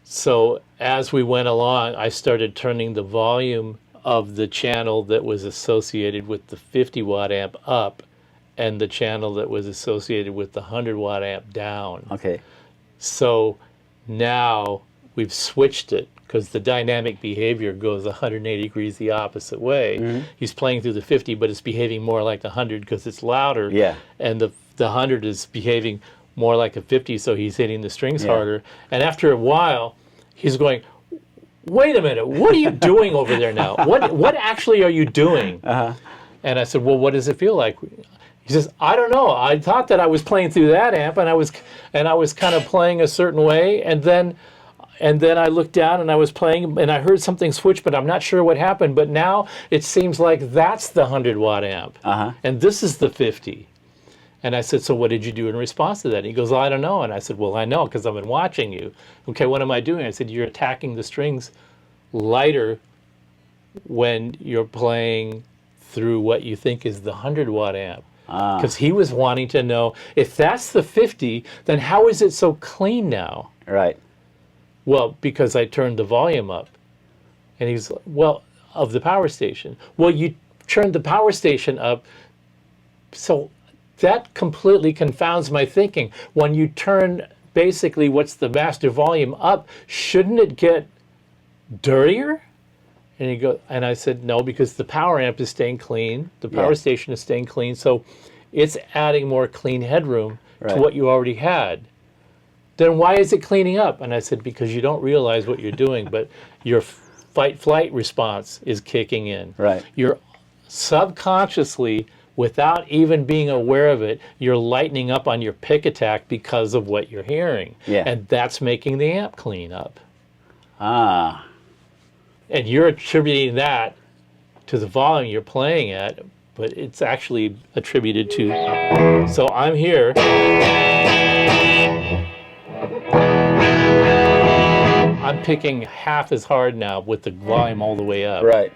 So as we went along, I started turning the volume of the channel that was associated with the 50 watt amp up and the channel that was associated with the 100 watt amp down. Okay. So now we've switched it because the dynamic behavior goes 180 degrees the opposite way. He's playing through the 50, but it's behaving more like the 100 because it's louder. Yeah. And the 100 is behaving more like a 50, so he's hitting the strings harder. And after a while, he's going, wait a minute, what are you doing over there now? What actually are you doing? And I said, well, what does it feel like? He says, I don't know. I thought that I was playing through that amp, and I was kind of playing a certain way, and then I looked down and I was playing, and I heard something switch, but I'm not sure what happened. But now it seems like that's the 100 watt amp, and this is the 50. And I said, so what did you do in response to that? And he goes, well, I don't know. And I said, well, I know because I've been watching you. Okay, what am I doing? I said, you're attacking the strings lighter when you're playing through what you think is the 100-watt amp. Because he was wanting to know, if that's the 50, then how is it so clean now? Right. Well, because I turned the volume up. And he's, well, of the power station. Well, you turned the power station up, so that completely confounds my thinking. When you turn basically what's the master volume up, shouldn't it get dirtier? And he go, and I said, no, because the power amp is staying clean, the power station is staying clean, so it's adding more clean headroom to what you already had. Then why is it cleaning up? And I said, because you don't realize what you're doing, but your fight-flight response is kicking in. Right. You're subconsciously, without even being aware of it, you're lightening up on your pick attack because of what you're hearing. Yeah. And that's making the amp clean up. Ah. And you're attributing that to the volume you're playing at, but it's actually attributed to, so I'm here. I'm picking half as hard now with the volume all the way up. Right.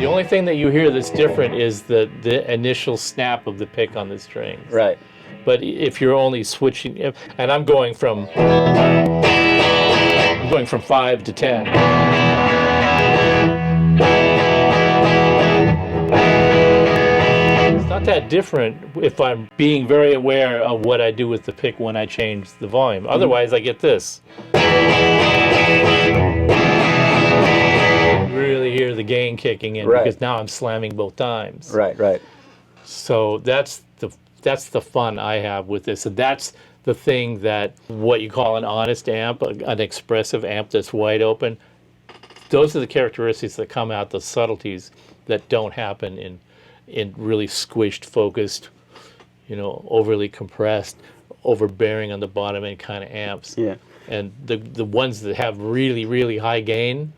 The only thing that you hear that's different is the initial snap of the pick on the strings. Right. But if you're only switching, and I'm going from 5 to 10. It's not that different if I'm being very aware of what I do with the pick when I change the volume. Otherwise, I get this. Really hear the gain kicking in because now I'm slamming both times. Right, right. So that's the fun I have with this, and that's the thing that what you call an honest amp, an expressive amp that's wide open. Those are the characteristics that come out, the subtleties that don't happen in really squished, focused, you know, overly compressed, overbearing on the bottom end kind of amps. Yeah. And the ones that have really, really high gain,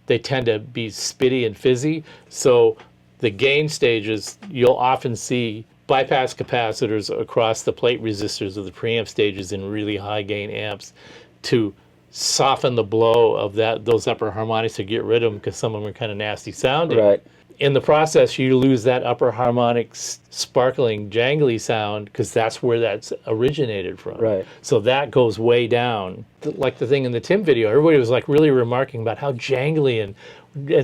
they tend to be spitty and fizzy. So the gain stages, you'll often see bypass capacitors across the plate resistors of the preamp stages in really high gain amps to soften the blow of those upper harmonics, to get rid of them because some of them are kind of nasty sounding. Right. In the process, you lose that upper harmonic sparkling, jangly sound because that's where that's originated from. Right. So that goes way down. Like the thing in the Tim video, everybody was like really remarking about how jangly and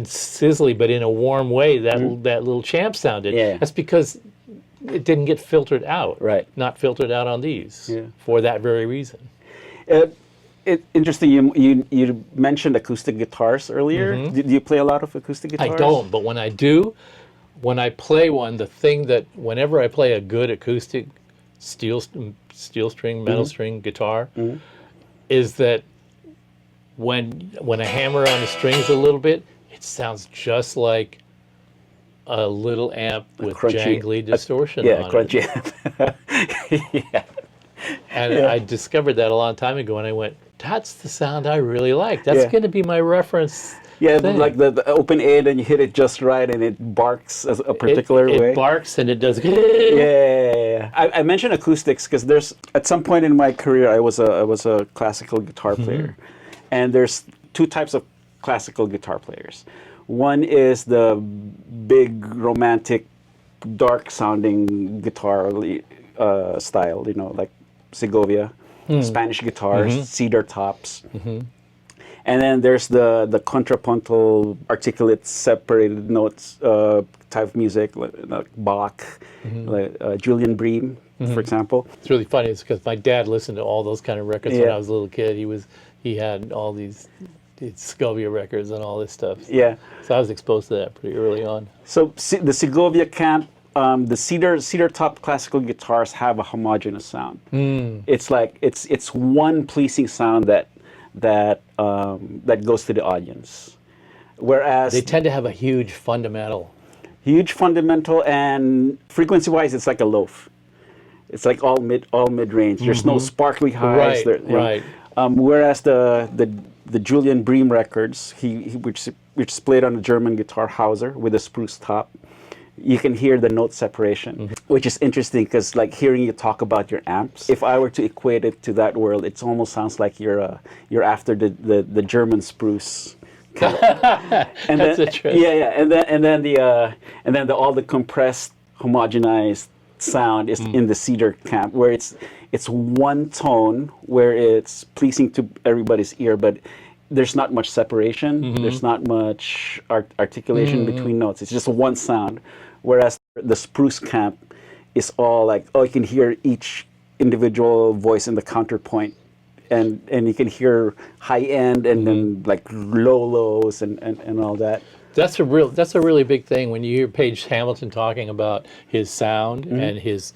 sizzly, but in a warm way, that little champ sounded. Yeah. That's because it didn't get filtered out. Right. Not filtered out on these for that very reason. Interesting. You mentioned acoustic guitars earlier. Do you play a lot of acoustic guitars? I don't, but when I do, when I play one, the thing that whenever I play a good acoustic steel string, metal string guitar, is that when I hammer on the strings a little bit, it sounds just like a little amp with jangly distortion on crunchy it. Yeah. And I discovered that a long time ago, and I went, that's the sound I really like. That's going to be my reference thing. Like the open A, and you hit it just right, and it barks as a particular way. It barks, and it does. Yeah. I mentioned acoustics because there's, at some point in my career, I was a classical guitar player. And there's two types of classical guitar players. One is the big, romantic, dark-sounding guitar style, you know, like Segovia, Spanish guitars, cedar tops. And then there's the contrapuntal, articulate, separated notes type of music, like Bach, like Julian Bream, for example. It's really funny. It's because my dad listened to all those kind of records when I was a little kid. He had all these Segovia records and all this stuff. Yeah. So I was exposed to that pretty early on. So the Segovia camp, the cedar top classical guitars have a homogeneous sound. It's like it's one pleasing sound that goes to the audience. Whereas they tend to have a huge fundamental, and frequency-wise, it's like a loaf. It's like all mid range. There's no sparkly highs. Right. Whereas the Julian Bream records, which is played on a German guitar Hauser with a spruce top, you can hear the note separation, which is interesting because like hearing you talk about your amps, if I were to equate it to that world, it almost sounds like you're after the German spruce. Kind of. And That's then, interesting. yeah, and then all the compressed, homogenized sound is in the cedar camp, where it's one tone where it's pleasing to everybody's ear, but there's not much separation. There's not much articulation between notes. It's just one sound. Whereas the spruce camp is all like, oh, you can hear each individual voice in the counterpoint, and you can hear high end and then like low lows and all that. That's a really big thing when you hear Page Hamilton talking about his sound and his,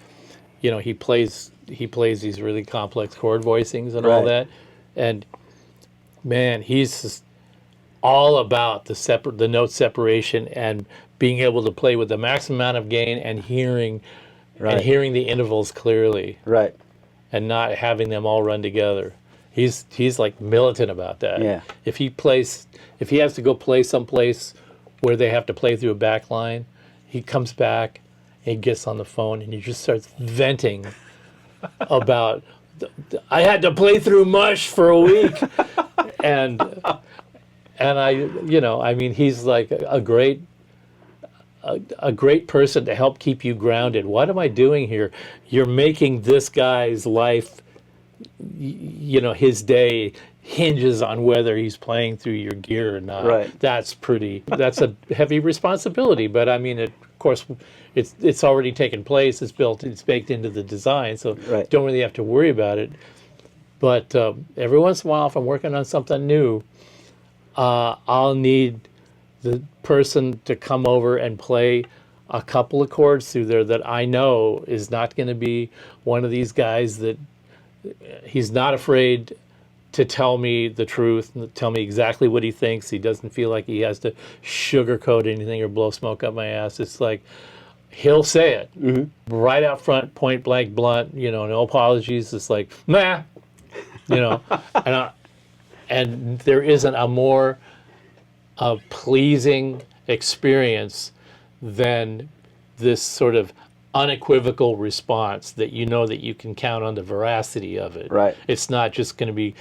you know, he plays these really complex chord voicings and all Right. that, and man, he's just all about the note separation and being able to play with the maximum amount of gain and hearing the intervals clearly Right. and not having them all run together. He's like militant about that. Yeah. If he has to go play someplace where they have to play through a back line, he comes back and he gets on the phone and he just starts venting about I had to play through mush for a week. and I, you know, I mean, he's like a great person to help keep you grounded. What am I doing here? You're making this guy's life, you know, his day hinges on whether he's playing through your gear or not. Right. That's a heavy responsibility, but I mean, of course, it's already taken place. It's baked into the design, so Right. don't really have to worry about it. But every once in a while, if I'm working on something new, I'll need the person to come over and play a couple of chords through there that I know is not going to be one of these guys that he's not afraid to tell me the truth, and tell me exactly what he thinks. He doesn't feel like he has to sugarcoat anything or blow smoke up my ass. It's like he'll say it right out front, point blank, blunt. You know, no apologies. It's like, nah, you know, and there isn't a more pleasing experience than this sort of unequivocal response that you know that you can count on the veracity of it. Right. It's not just going to be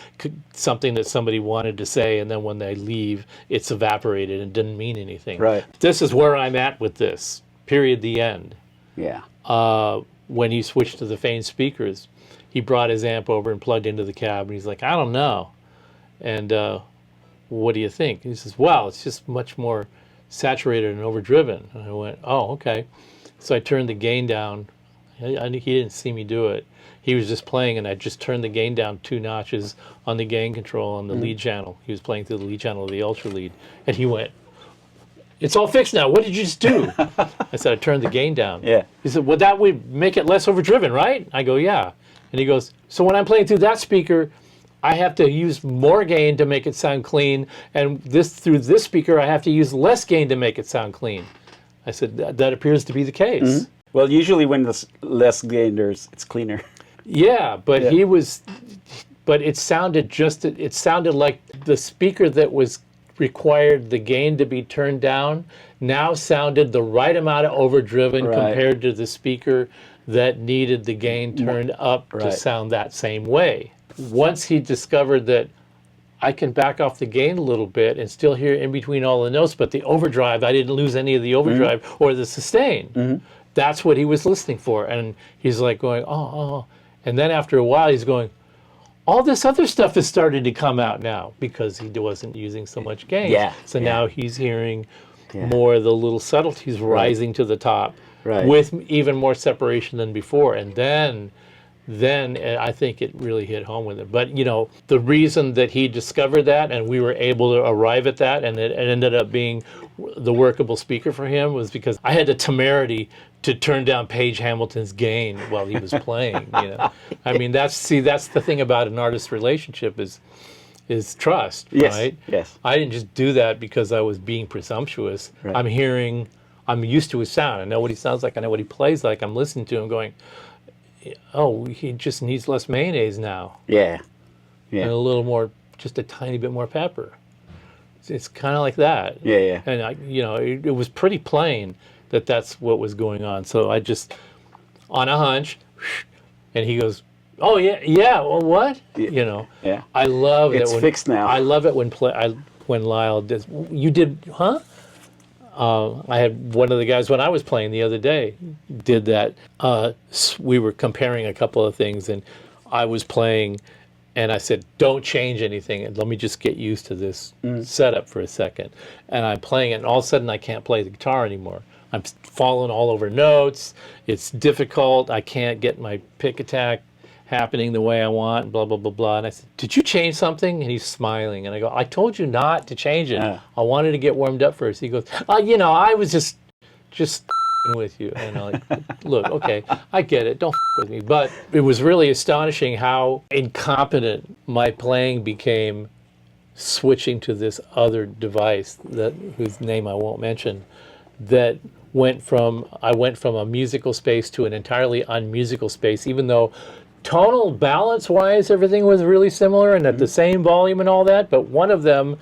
something that somebody wanted to say and then when they leave, it's evaporated and didn't mean anything. Right. This is where I'm at with this. Period. The end. Yeah. When he switched to the Fane speakers, he brought his amp over and plugged into the cab, and he's like, I don't know. And what do you think? He says, well, it's just much more saturated and overdriven. And I went, oh, okay. So I turned the gain down. He didn't see me do it. He was just playing, and I just turned the gain down 2 notches on the gain control on the lead channel. He was playing through the lead channel of the ultra lead, and he went, it's all fixed now. What did you just do? I said, I turned the gain down. Yeah. He said, well, that would make it less overdriven, right? I go, yeah. And he goes, so when I'm playing through that speaker, I have to use more gain to make it sound clean, and through this speaker, I have to use less gain to make it sound clean. I said, that appears to be the case. Well, usually when there's less gain, it's cleaner. Yeah, but Yeah. but it sounded like the speaker that was required the gain to be turned down now sounded the right amount of overdriven Right. compared to the speaker that needed the gain turned up to Right. sound that same way. Once he discovered that I can back off the gain a little bit and still hear in between all the notes, but the overdrive, I didn't lose any of the overdrive or the sustain. That's what he was listening for. And he's like going, oh. And then after a while, he's going, all this other stuff has started to come out now because he wasn't using so much gain. Yeah, So yeah. now he's hearing more of the little subtleties rising to the top Right. with even more separation than before. And then I think it really hit home with it. But, you know, the reason that he discovered that and we were able to arrive at that and it ended up being the workable speaker for him was because I had the temerity to turn down Page Hamilton's gain while he was playing, you know. I mean, that's the thing about an artist relationship is trust, Yes, right? yes. I didn't just do that because I was being presumptuous. Right. I'm used to his sound. I know what he sounds like. I know what he plays like. I'm listening to him going, oh, he just needs less mayonnaise now. Yeah. And a little more, just a tiny bit more pepper. It's kind of like that. Yeah. And it was pretty plain that that's what was going on. So I just, on a hunch, and he goes, "Oh yeah, yeah. Well, what? You know." Yeah. I love It's it when fixed now. I love it when when Lyle does. You did, huh? I had one of the guys when I was playing the other day did that. We were comparing a couple of things, and I was playing, and I said, "Don't change anything, and let me just get used to this setup for a second." And I'm playing it, and all of a sudden I can't play the guitar anymore. I'm falling all over notes. It's difficult. I can't get my pick attack happening the way I want, blah, blah, blah, blah. And I said, "Did you change something?" And he's smiling. And I go, "I told you not to change it. I wanted to get warmed up first." He goes, "You know, I was just with you." And I'm like, "Look, okay, I get it. Don't with me." But it was really astonishing how incompetent my playing became switching to this other device whose name I won't mention, that I went from a musical space to an entirely unmusical space, even though tonal balance wise everything was really similar and at the same volume and all that, but one of them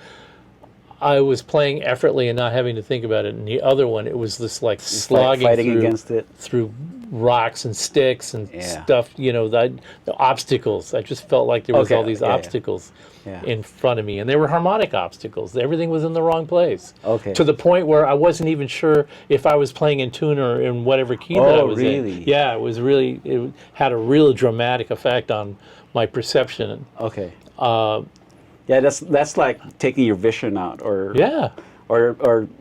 I was playing effortlessly and not having to think about it, and the other one it was this like slogging fighting against it through rocks and sticks and stuff, you know, the obstacles. I just felt like there was all these obstacles in front of me, and they were harmonic obstacles. Everything was in the wrong place. To the point where I wasn't even sure if I was playing in tune or in whatever key that I was in. Yeah, it had a real dramatic effect on my perception. Yeah, that's like taking your vision out, or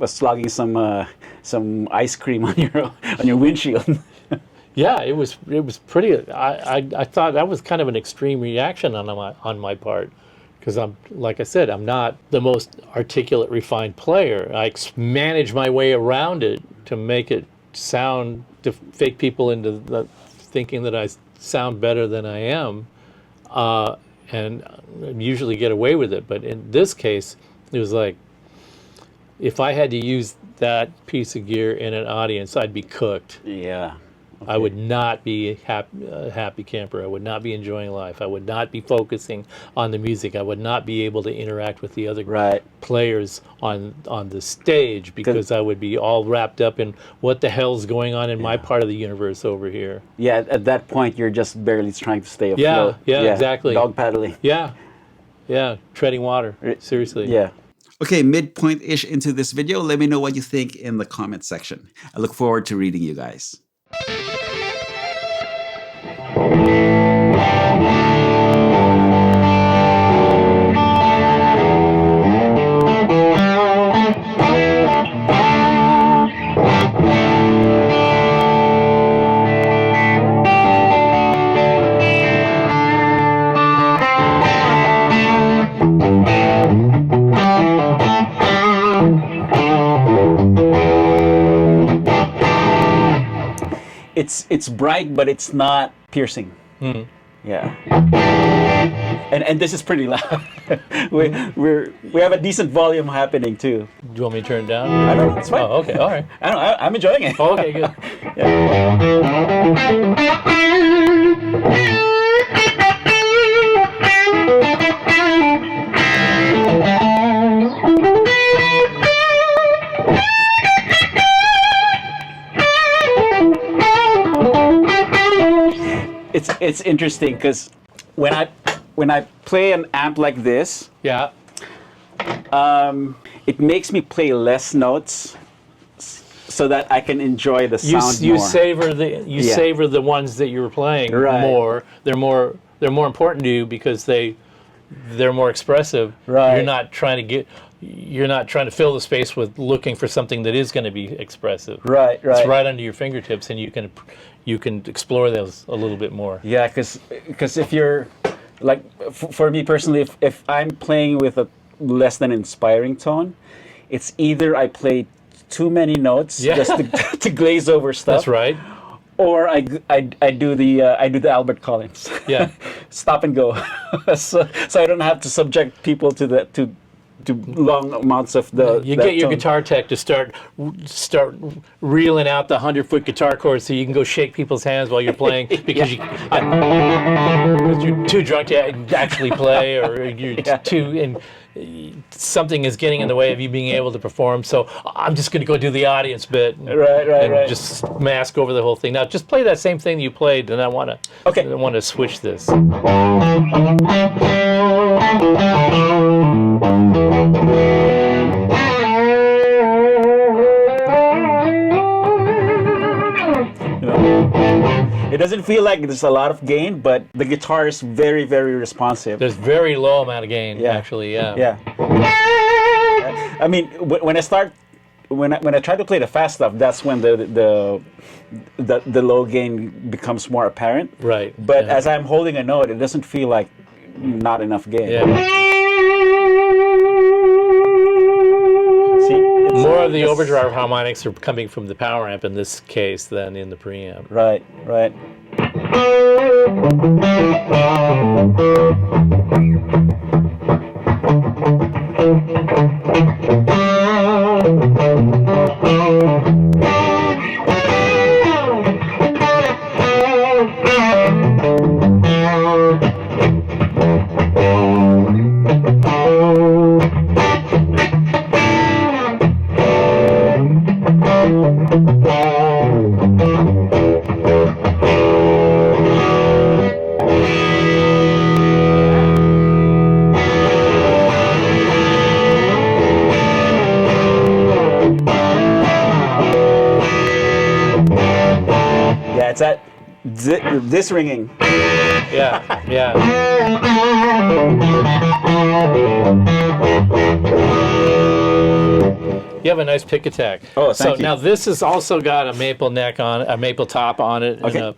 slogging some ice cream on your windshield. Yeah, it was pretty. I thought that was kind of an extreme reaction on my part, because like I said, I'm not the most articulate, refined player. I manage my way around it to make it sound, to fake people into thinking that I sound better than I am, and usually get away with it. But in this case, it was like, if I had to use that piece of gear in an audience, I'd be cooked. Yeah. I would not be a happy camper. I would not be enjoying life. I would not be focusing on the music. I would not be able to interact with the other players on the stage, because I would be all wrapped up in what the hell's going on in my part of the universe over here. Yeah, at that point, you're just barely trying to stay afloat. Yeah, exactly. Dog paddling. Yeah, treading water. Seriously. Yeah. Okay, midpoint-ish into this video. Let me know what you think in the comment section. I look forward to reading you guys. It's bright, but it's not piercing. Yeah. And this is pretty loud. we have a decent volume happening too. Do you want me to turn it down? I don't know. It's fine. Oh, okay. All right. I'm enjoying it. Oh, okay, good. It's interesting because when I play an amp like this, it makes me play less notes so that I can enjoy the sound you more. Savor the ones that you were playing more. They're more important to you because they're more expressive. You're not trying to fill the space with looking for something that is going to be expressive. It's right under your fingertips, and you can explore those a little bit more. Yeah, because if you're like, for me personally, if I'm playing with a less than inspiring tone, it's either I play too many notes just to glaze over stuff. That's right. Or I do the Albert Collins. Yeah. Stop and go. so I don't have to subject people to to long amounts of the. You that get your tone. guitar tech to start reeling out the 100-foot guitar chords so you can go shake people's hands while you're playing because you're too drunk to actually play, or you're too and something is getting in the way of you being able to perform. So I'm just going to go do the audience bit, Right. just mask over the whole thing. Now just play that same thing you played, and I want to switch this. It doesn't feel like there's a lot of gain, but the guitar is very, very responsive. There's very low amount of gain, actually. Yeah. I mean, when I try to play the fast stuff, that's when the low gain becomes more apparent. Right. But as I'm holding a note, it doesn't feel like not enough gain. Yeah. See, More of the overdrive harmonics are coming from the power amp in this case than in the preamp. Right. Yeah, it's at this ringing. Yeah. You have a nice pick attack. Oh, thank you. Now this has also got a maple neck on, a maple top on it, and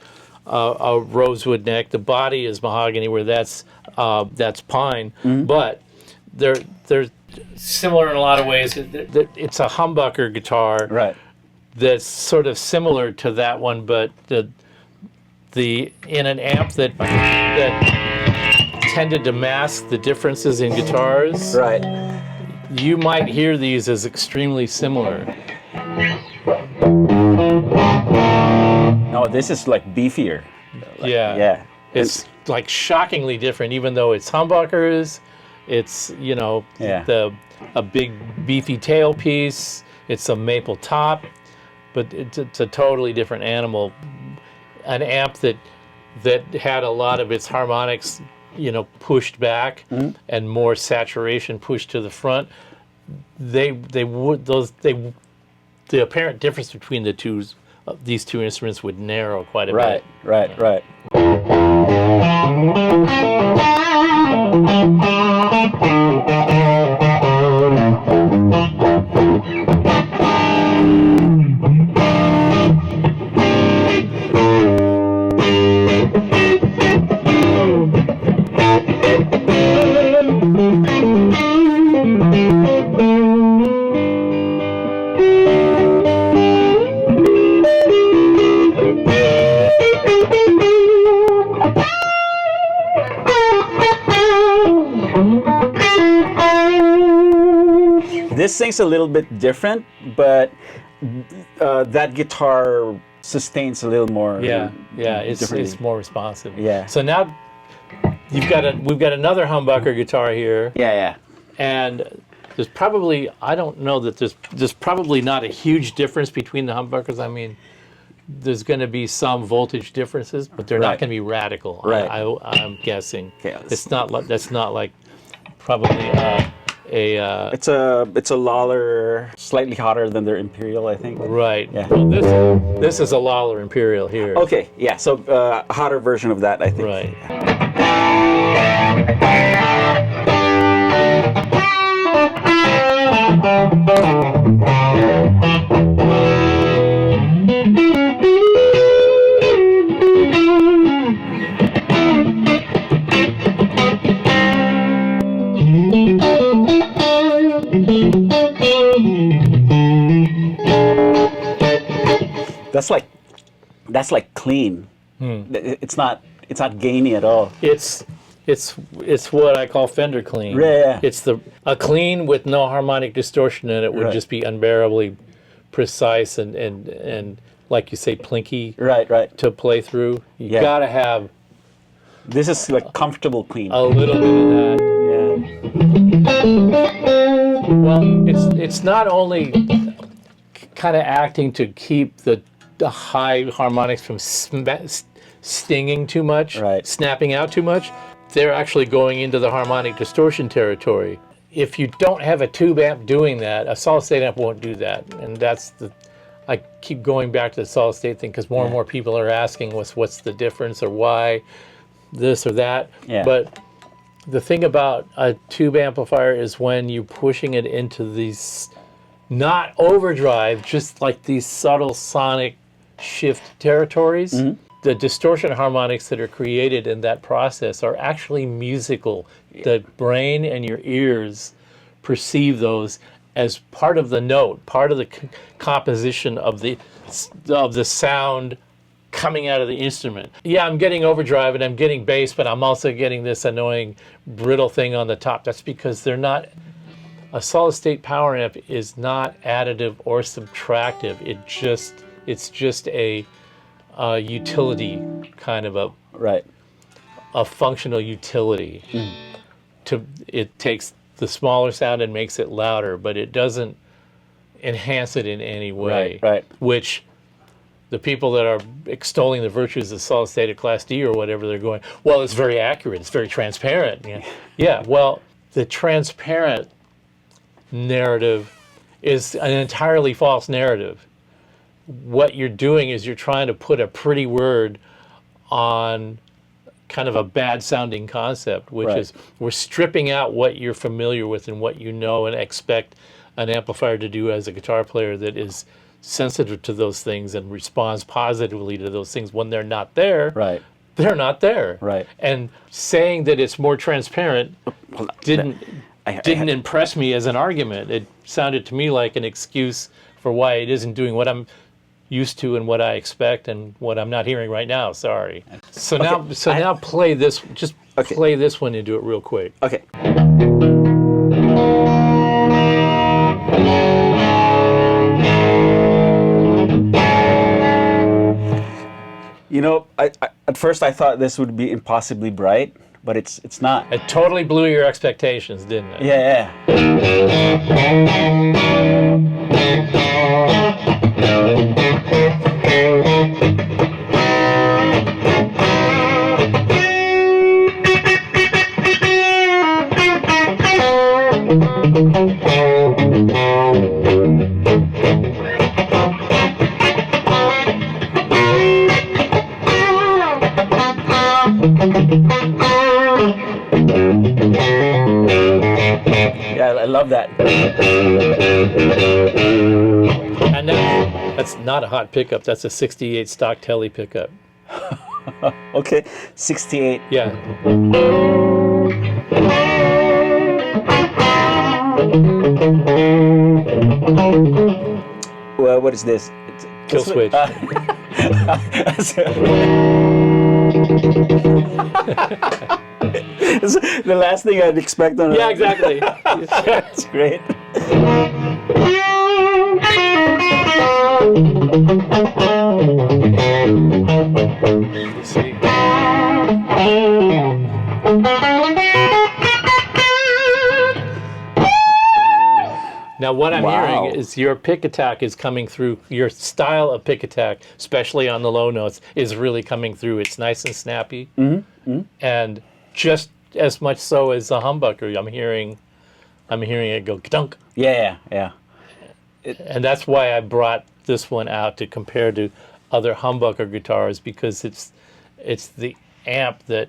a rosewood neck. The body is mahogany, where that's pine, but they're similar in a lot of ways. It's a humbucker guitar, Right. that's sort of similar to that one, but in an amp that tended to mask the differences in guitars. Right. You might hear these as extremely similar. No, this is like beefier. Yeah. It's like shockingly different, even though it's humbuckers. It's a big beefy tailpiece. It's a maple top, but it's a totally different animal. An amp that had a lot of its harmonics, pushed back and more saturation pushed to the front. The apparent difference between these two instruments would narrow quite a bit. Right. This thing's a little bit different, but that guitar sustains a little more. It's more responsive. Yeah. So now we've got another humbucker guitar here. Yeah. And there's probably, I don't know that there's probably not a huge difference between the humbuckers. I mean, there's going to be some voltage differences, but they're not going to be radical. Right. I'm guessing. Okay, That's not like probably It's a Lawler, slightly hotter than their Imperial, I think. right. Yeah. Well, this is a Lawler Imperial here. Okay, yeah. So a hotter version of that, I think. Right. That's like clean. It's not gainy at all. It's It's what I call Fender clean. Yeah. It's a clean with no harmonic distortion in it would Right. just be unbearably precise and like you say, plinky Right. to play through. You Yeah. gotta have This is like comfortable clean. a little bit of that. Yeah. Well, it's not only kind of acting to keep the high harmonics from stinging too much, Right. snapping out too much. They're actually going into the harmonic distortion territory. If you don't have a tube amp doing that, a solid state amp won't do that. And I keep going back to the solid state thing because more and more people are asking what's the difference or why this or that. Yeah. But the thing about a tube amplifier is when you're pushing it into these, not overdrive, just like these subtle sonic shift territories. Mm-hmm. The distortion harmonics that are created in that process are actually musical. The brain and your ears perceive those as part of the note, part of the composition of the sound coming out of the instrument. Yeah, I'm getting overdrive and I'm getting bass, but I'm also getting this annoying brittle thing on the top. That's because they're not. A solid state power amp is not additive or subtractive. It's just a utility, kind of a functional utility. It takes the smaller sound and makes it louder, but it doesn't enhance it in any way. Right. Which the people that are extolling the virtues of solid state at Class D or whatever, they're going, well, it's very accurate, it's very transparent. Yeah, well, the transparent narrative is an entirely false narrative. What you're doing is you're trying to put a pretty word on kind of a bad sounding concept, which is we're stripping out what you're familiar with and what you know and expect an amplifier to do as a guitar player that is sensitive to those things and responds positively to those things. When they're not there, they're not there. Right. And saying that it's more transparent didn't impress me as an argument. It sounded to me like an excuse for why it isn't doing what I'm used to and what I expect and what I'm not hearing right now. Sorry. So now play this. Just play this one and do it real quick. Okay. You know, at first I thought this would be impossibly bright, but it's not. It totally blew your expectations, didn't it? Yeah. Yeah, I love that. And that's not a hot pickup. That's a 68 stock Tele pickup. Okay, 68. Yeah. Well, what is this? Kill switch. It's the last thing I'd expect on. Yeah, exactly. That's great. See. Now what I'm hearing is your pick attack is coming through, your style of pick attack, especially on the low notes, is really coming through. It's nice and snappy. And just as much so as the humbucker, I'm hearing it go dunk. Yeah. And that's why I brought this one out to compare to other humbucker guitars, because it's the amp that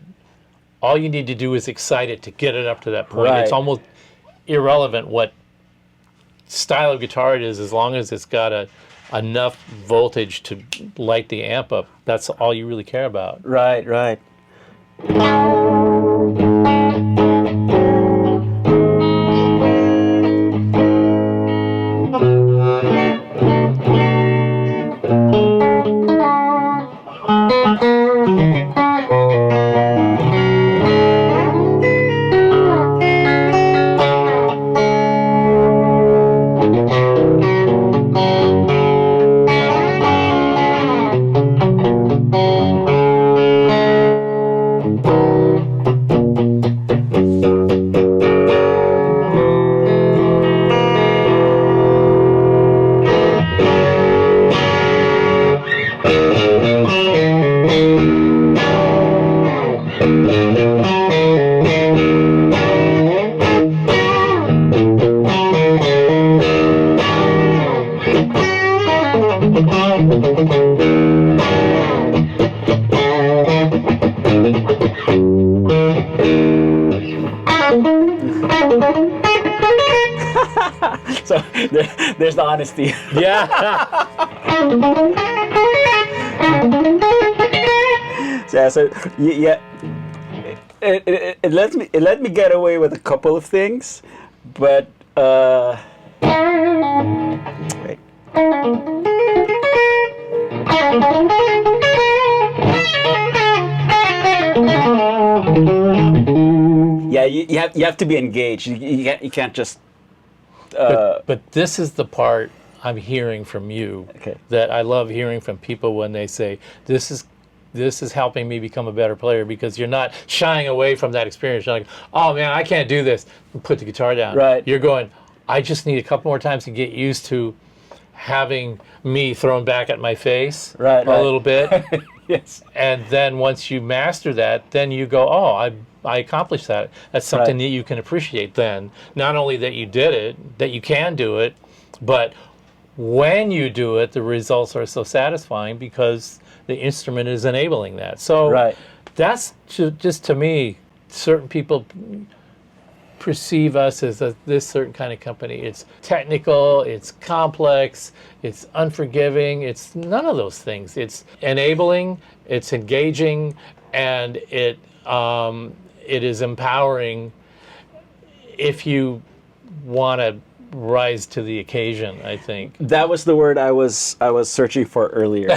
all you need to do is excite it to get it up to that point. Right. It's almost irrelevant what style of guitar it is, as long as it's got enough voltage to light the amp up. That's all you really care about. Right. So there's the honesty. Yeah. So yeah, it let me get away with a couple of things, but wait. Yeah, you have to be engaged. You can't just. But this is the part I'm hearing from you that I love hearing from people when they say this is helping me become a better player, because you're not shying away from that experience. You're like, oh man, I can't do this. Put the guitar down. Right. You're going, I just need a couple more times to get used to having me thrown back at my face a little bit. Yes. And then once you master that, then you go, oh, I accomplished that. That's something that you can appreciate then. Not only that you did it, that you can do it, but when you do it, the results are so satisfying because the instrument is enabling that. So that's just, to me, certain people perceive us as this certain kind of company. It's technical, it's complex, it's unforgiving, it's none of those things. It's enabling, it's engaging, and it is empowering if you want to rise to the occasion, I think. That was the word I was searching for earlier.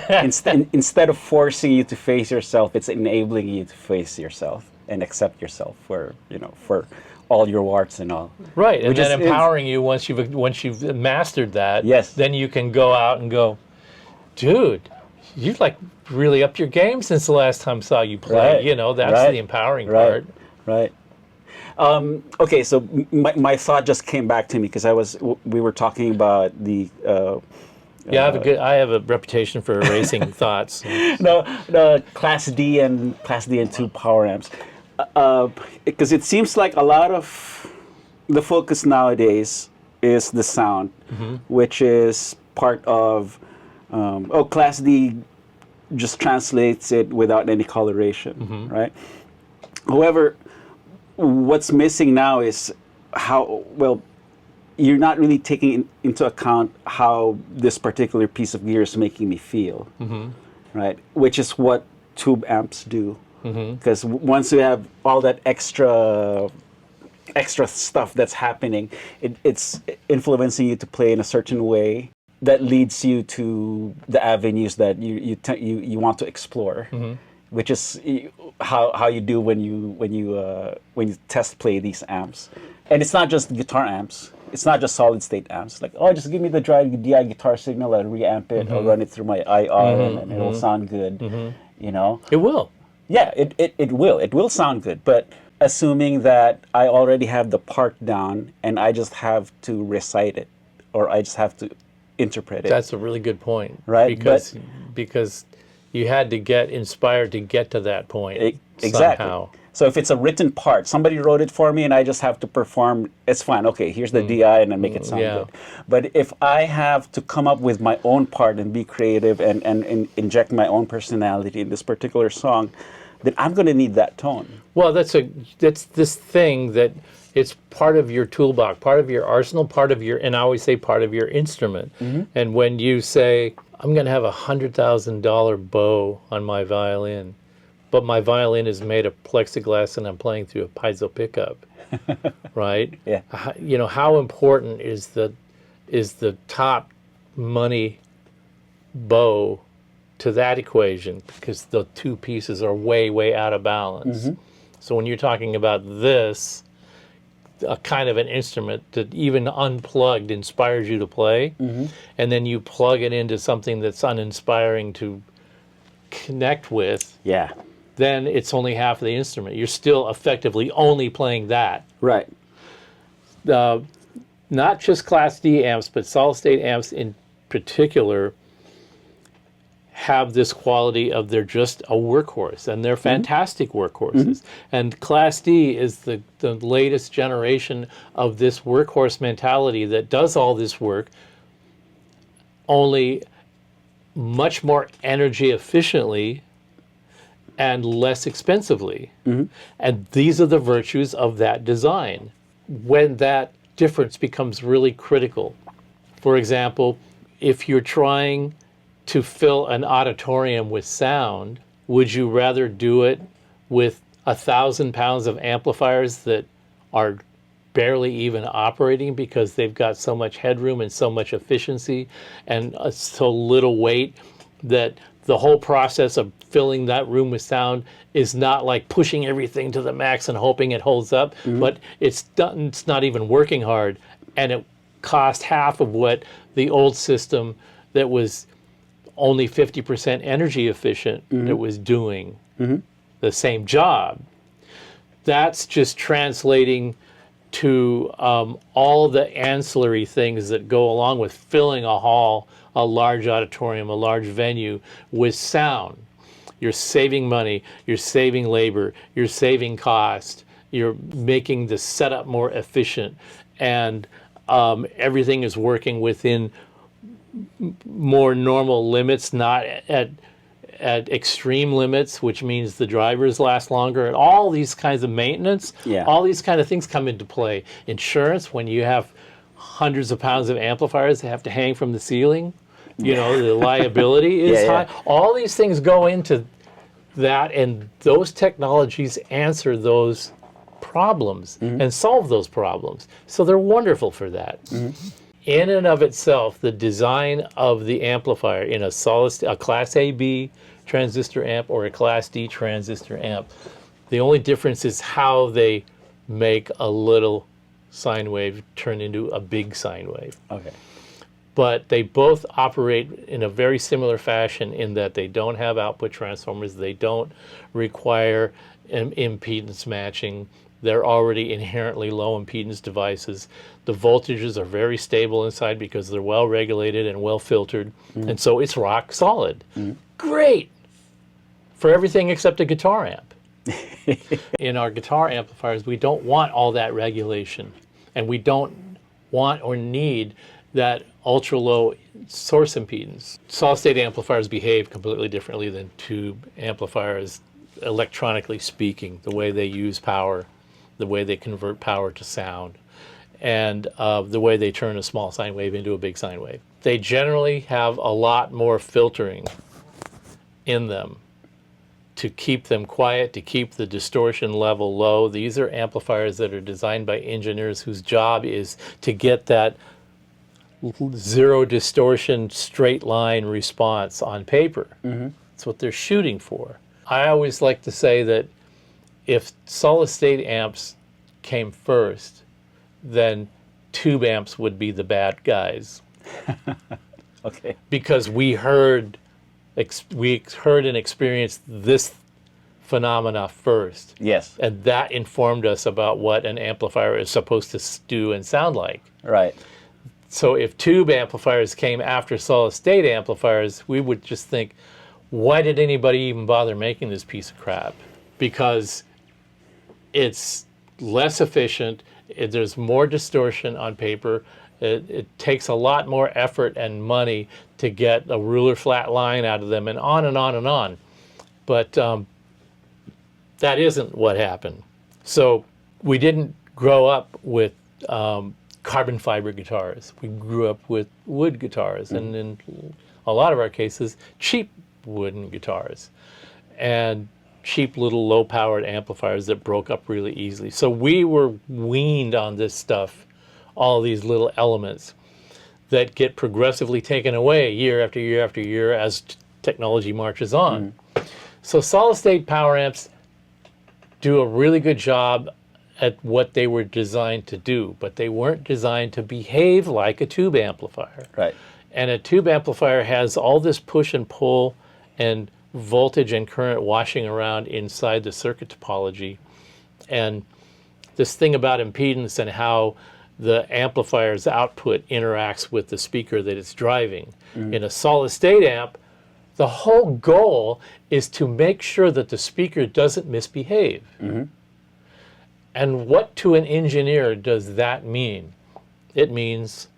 Instead of forcing you to face yourself, it's enabling you to face yourself and accept yourself for all your warts and all. Right, and then empowering you once you've mastered that. Yes. Then you can go out and go, dude, you've like really upped your game since the last time I saw you play. You know, that's the empowering part. Right. Okay, so my thought just came back to me because we were talking about the. I have a reputation for erasing thoughts. No, Class D and 2 power amps. Because it seems like a lot of the focus nowadays is the sound, which is part of, Class D just translates it without any coloration, right? However, what's missing now is you're not really taking into account how this particular piece of gear is making me feel, right? Which is what tube amps do. Because once you have all that extra stuff that's happening, it's influencing you to play in a certain way that leads you to the avenues that you want to explore, which is how you do when you test play these amps. And it's not just guitar amps. It's not just solid state amps. Like, oh, just give me the dry DI guitar signal, I'll reamp it, I'll run it through my IR, and it'll sound good. You know, it will. Yeah, it will. It will sound good, but assuming that I already have the part down and I just have to recite it, or I just have to interpret it. That's a really good point, right? Because you had to get inspired to get to that point. Exactly. Somehow. So if it's a written part, somebody wrote it for me and I just have to perform, it's fine. Okay, here's the DI and then make it sound good. But if I have to come up with my own part and be creative and inject my own personality in this particular song, then I'm going to need that tone. Well, that's this thing that it's part of your toolbox, part of your arsenal, and I always say part of your instrument. And when you say, I'm going to have $100,000 bow on my violin, but my violin is made of plexiglass and I'm playing through a piezo pickup, right? Yeah. You know, how important is the top money bow to that equation, because the two pieces are way, way out of balance. So when you're talking about this, a kind of an instrument that even unplugged inspires you to play, and then you plug it into something that's uninspiring to connect with, then it's only half of the instrument. You're still effectively only playing that. Right. Not just Class D amps, but solid state amps in particular have this quality of they're just a workhorse, and they're fantastic workhorses. And Class D is the latest generation of this workhorse mentality that does all this work, only much more energy efficiently and less expensively. And these are the virtues of that design. When that difference becomes really critical. For example, if you're trying to fill an auditorium with sound, would you rather do it with 1,000 pounds of amplifiers that are barely even operating because they've got so much headroom and so much efficiency and so little weight that the whole process of filling that room with sound is not like pushing everything to the max and hoping it holds up, but it's not even working hard, and it cost half of what the old system that was only 50% energy efficient that was doing the same job. That's just translating to all the ancillary things that go along with filling a hall, a large auditorium, a large venue with sound. You're saving money, you're saving labor, you're saving cost, you're making the setup more efficient, and everything is working within more normal limits, not at extreme limits, which means the drivers last longer, and all these kinds of maintenance, all these kind of things come into play. Insurance, when you have hundreds of pounds of amplifiers that have to hang from the ceiling, you know, the liability is high. All these things go into that, and those technologies answer those problems and solve those problems. So they're wonderful for that. In and of itself, the design of the amplifier in a Class AB transistor amp or a Class D transistor amp, the only difference is how they make a little sine wave turn into a big sine wave. Okay. But they both operate in a very similar fashion in that they don't have output transformers, they don't require impedance matching. They're already inherently low impedance devices. The voltages are very stable inside because they're well regulated and well filtered. And so it's rock solid. Great for everything except a guitar amp. In our guitar amplifiers, we don't want all that regulation. And we don't want or need that ultra low source impedance. Solid state amplifiers behave completely differently than tube amplifiers, electronically speaking, the way they use power, the way they convert power to sound, and the way they turn a small sine wave into a big sine wave. They generally have a lot more filtering in them to keep them quiet, to keep the distortion level low. These are amplifiers that are designed by engineers whose job is to get that zero distortion straight line response on paper. That's what they're shooting for. I always like to say that if solid state amps came first, then tube amps would be the bad guys. Okay. Because we heard and experienced this phenomena first. Yes. And that informed us about what an amplifier is supposed to do and sound like. Right. So if tube amplifiers came after solid state amplifiers, we would just think, why did anybody even bother making this piece of crap? Because it's less efficient, there's more distortion on paper, it takes a lot more effort and money to get a ruler flat line out of them, and on and on and on. But that isn't what happened. So we didn't grow up with carbon fiber guitars. We grew up with wood guitars, and in a lot of our cases, cheap wooden guitars. And cheap little low-powered amplifiers that broke up really easily. So we were weaned on this stuff, all these little elements that get progressively taken away year after year after year as technology marches on. So solid-state power amps do a really good job at what they were designed to do, but they weren't designed to behave like a tube amplifier. Right. And a tube amplifier has all this push and pull and voltage and current washing around inside the circuit topology. And this thing about impedance and how the amplifier's output interacts with the speaker that it's driving. In a solid state amp, the whole goal is to make sure that the speaker doesn't misbehave. And what to an engineer does that mean? It means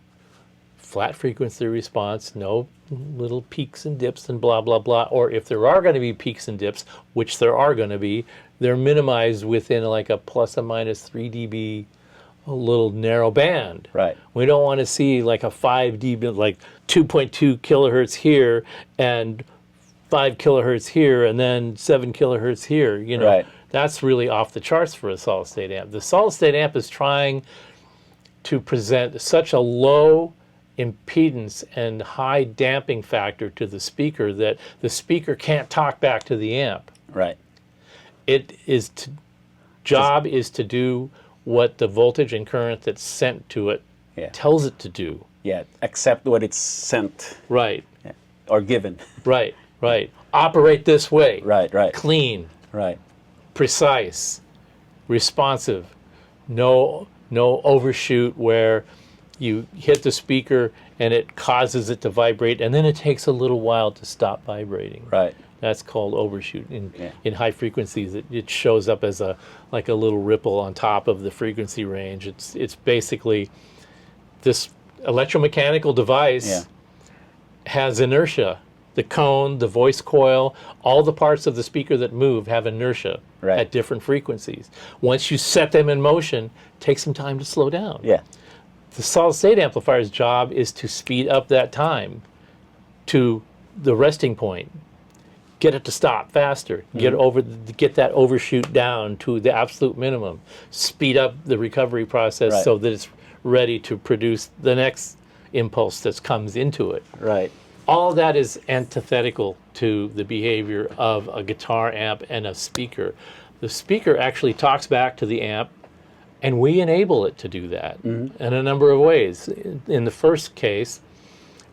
flat frequency response, no little peaks and dips and blah, blah, blah. Or if there are going to be peaks and dips, which there are going to be, they're minimized within like a plus or minus 3 dB a little narrow band. Right. We don't want to see like a 5 dB, like 2.2 kilohertz here and 5 kilohertz here and then 7 kilohertz here. You know, Right. that's really off the charts for a solid state amp. The solid state amp is trying to present such a low impedance and high damping factor to the speaker that the speaker can't talk back to the amp. Right. It is job is to do what the voltage and current that's sent to it Yeah. tells it to do. Yeah. Accept what it's sent Right, or given. right, right. Operate this way. Right. Right. Clean, Right. precise, responsive. No overshoot where you hit the speaker and it causes it to vibrate and then it takes a little while to stop vibrating. Right. That's called overshoot. In high frequencies, it shows up as like a little ripple on top of the frequency range. It's basically this electromechanical device has inertia. The cone, the voice coil, all the parts of the speaker that move have inertia at different frequencies. Once you set them in motion, it takes some time to slow down. Yeah. The solid state amplifier's job is to speed up that time to the resting point. Get it to stop faster. Get that overshoot down to the absolute minimum. Speed up the recovery process so that it's ready to produce the next impulse that comes into it. Right. All that is antithetical to the behavior of a guitar amp and a speaker. The speaker actually talks back to the amp, and we enable it to do that in a number of ways. In the first case,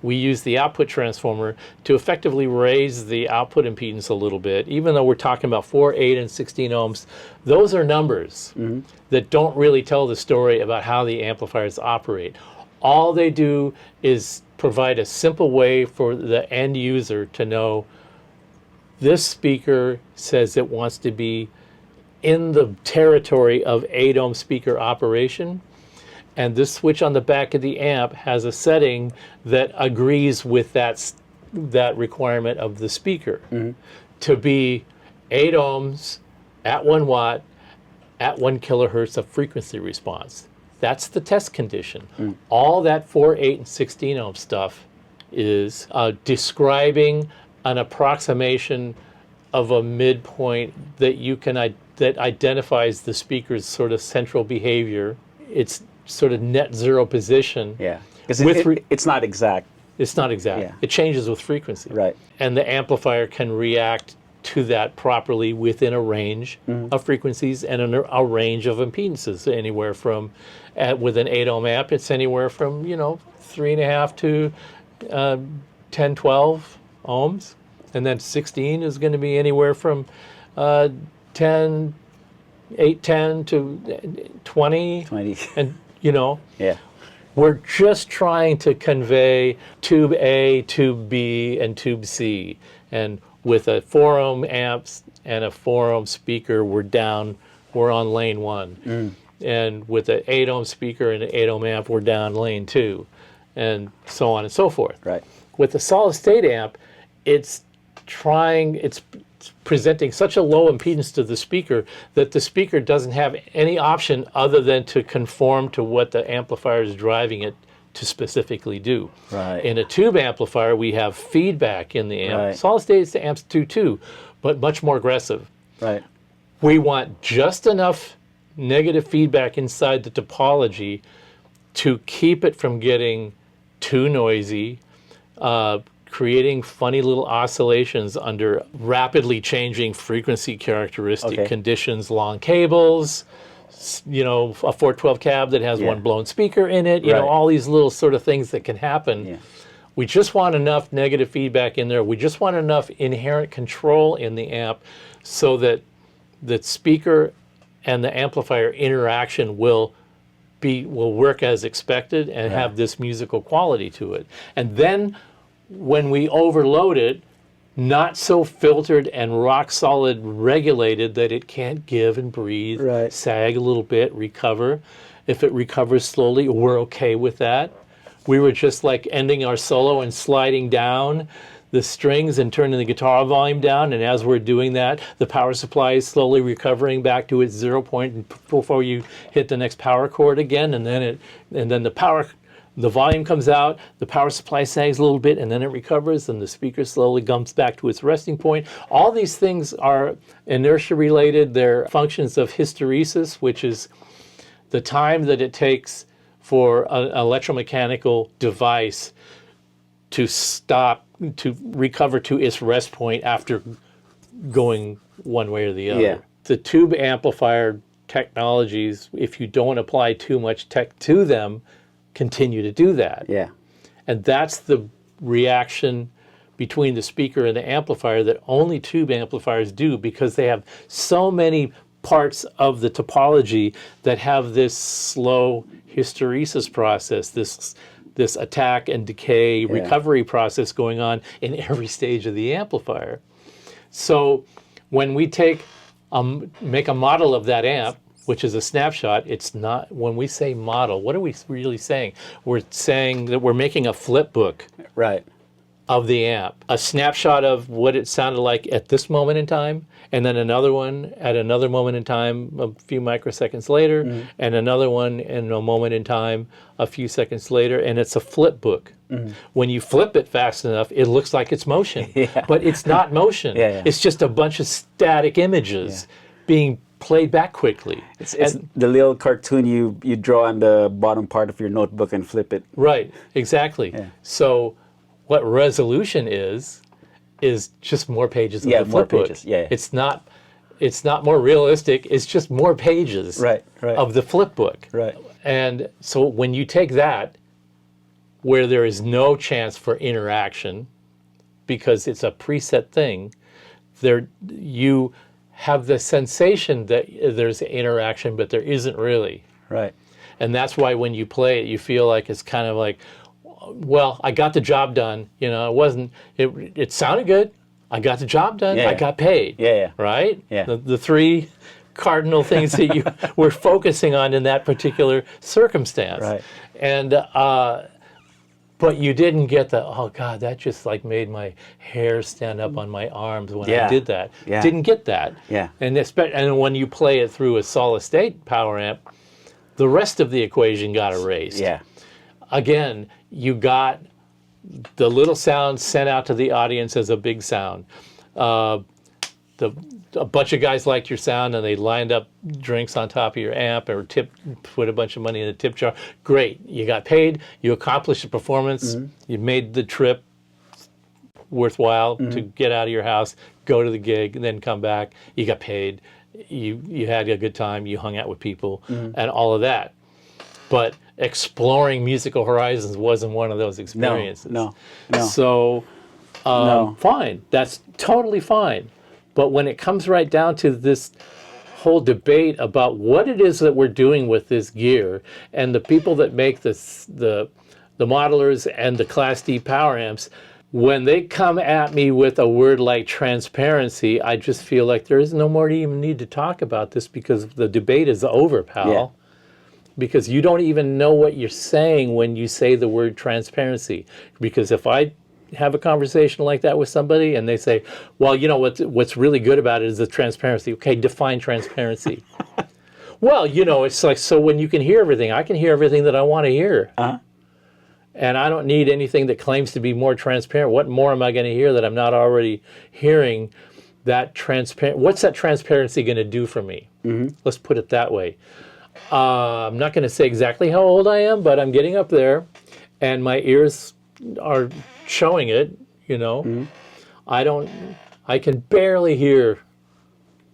we use the output transformer to effectively raise the output impedance a little bit. Even though we're talking about 4, 8, and 16 ohms, those are numbers that don't really tell the story about how the amplifiers operate. All they do is provide a simple way for the end user to know this speaker says it wants to be in the territory of 8 ohm speaker operation. And this switch on the back of the amp has a setting that agrees with that requirement of the speaker to be 8 ohms at 1 watt at 1 kilohertz of frequency response. That's the test condition. All that 4, 8, and 16 ohm stuff is describing an approximation of a midpoint that you can that identifies the speaker's sort of central behavior. It's sort of net zero position. Yeah. Because it's not exact. It's not exact. Yeah. It changes with frequency. Right. And the amplifier can react to that properly within a range of frequencies and a range of impedances, anywhere from, with an 8 ohm amp, it's anywhere from, 3.5 to 10, 12 ohms. And then 16 is going to be anywhere from 10 to 20. 20. And, Yeah. we're just trying to convey tube A, tube B, and tube C. And with a 4 ohm amps and a 4 ohm speaker, we're on lane 1. And with an 8 ohm speaker and an 8 ohm amp, we're down lane 2, and so on and so forth. Right. With the solid state amp, it's presenting such a low impedance to the speaker that the speaker doesn't have any option other than to conform to what the amplifier is driving it to specifically do. Right. In a tube amplifier, we have feedback in the amp. Right. Solid state amps do too, but much more aggressive. Right. We want just enough negative feedback inside the topology to keep it from getting too noisy, creating funny little oscillations under rapidly changing frequency characteristic conditions, long cables, a 412 cab that has one blown speaker in it, all these little sort of things that can happen. Yeah. We just want enough negative feedback in there. We just want enough inherent control in the amp so that the speaker and the amplifier interaction will work as expected and have this musical quality to it. And then when we overload it, not so filtered and rock solid regulated that it can't give and breathe, sag a little bit, recover. If it recovers slowly, we're okay with that. We were just like ending our solo and sliding down the strings and turning the guitar volume down. And as we're doing that, the power supply is slowly recovering back to its 0 point before you hit the next power chord again. And then the volume comes out, the power supply sags a little bit, and then it recovers, and the speaker slowly comes back to its resting point. All these things are inertia related. They're functions of hysteresis, which is the time that it takes for an electromechanical device to stop, to recover to its rest point after going one way or the other. Yeah. The tube amplifier technologies, if you don't apply too much tech to them, continue to do that. Yeah. And that's the reaction between the speaker and the amplifier that only tube amplifiers do, because they have so many parts of the topology that have this slow hysteresis process, this attack and decay recovery process going on in every stage of the amplifier. So when we make a model of that amp, which is a snapshot, it's not, when we say model, what are we really saying? We're saying that we're making a flip book Right. of the amp, a snapshot of what it sounded like at this moment in time, and then another one at another moment in time a few microseconds later, and another one in a moment in time a few seconds later, and it's a flip book. When you flip it fast enough, it looks like it's motion, but it's not motion. It's just a bunch of static images being played back quickly. It's the little cartoon you draw on the bottom part of your notebook and flip it. Right, exactly. So what resolution is just more pages of the flip book. It's not more realistic, it's just more pages of the flip book. Right. And so when you take that, where there is no chance for interaction, because it's a preset thing, you have the sensation that there's interaction, but there isn't really. Right. And that's why when you play it, you feel like it's kind of like, well, I got the job done. You know, it sounded good. I got the job done. I got paid. Right? The three cardinal things that you were focusing on in that particular circumstance. Right. And, but you didn't get the, oh God, that just like made my hair stand up on my arms when I did that. Didn't get that. And when you play it through a solid state power amp, the rest of the equation got erased. Again, you got the little sound sent out to the audience as a big sound. A bunch of guys liked your sound and they lined up drinks on top of your amp or put a bunch of money in a tip jar. Great, you got paid, you accomplished the performance, you made the trip worthwhile to get out of your house, go to the gig, and then come back, you got paid, you had a good time, you hung out with people, and all of that. But exploring musical horizons wasn't one of those experiences. No. So, fine, that's totally fine. But when it comes right down to this whole debate about what it is that we're doing with this gear, and the people that make the modelers and the Class D power amps, when they come at me with a word like transparency, I just feel like there is no more to even need to talk about this, because the debate is over, pal. Because you don't even know what you're saying when you say the word transparency. Because if I have a conversation like that with somebody and they say, well, you know, what's really good about it is the transparency. Okay, define transparency. Well, you know, it's like, so when you can hear everything, I can hear everything that I want to hear. And I don't need anything that claims to be more transparent. What more am I going to hear that I'm not already hearing? That transparent. What's that transparency going to do for me? Let's put it that way. I'm not going to say exactly how old I am, but I'm getting up there, and my ears are showing it, you know. I can barely hear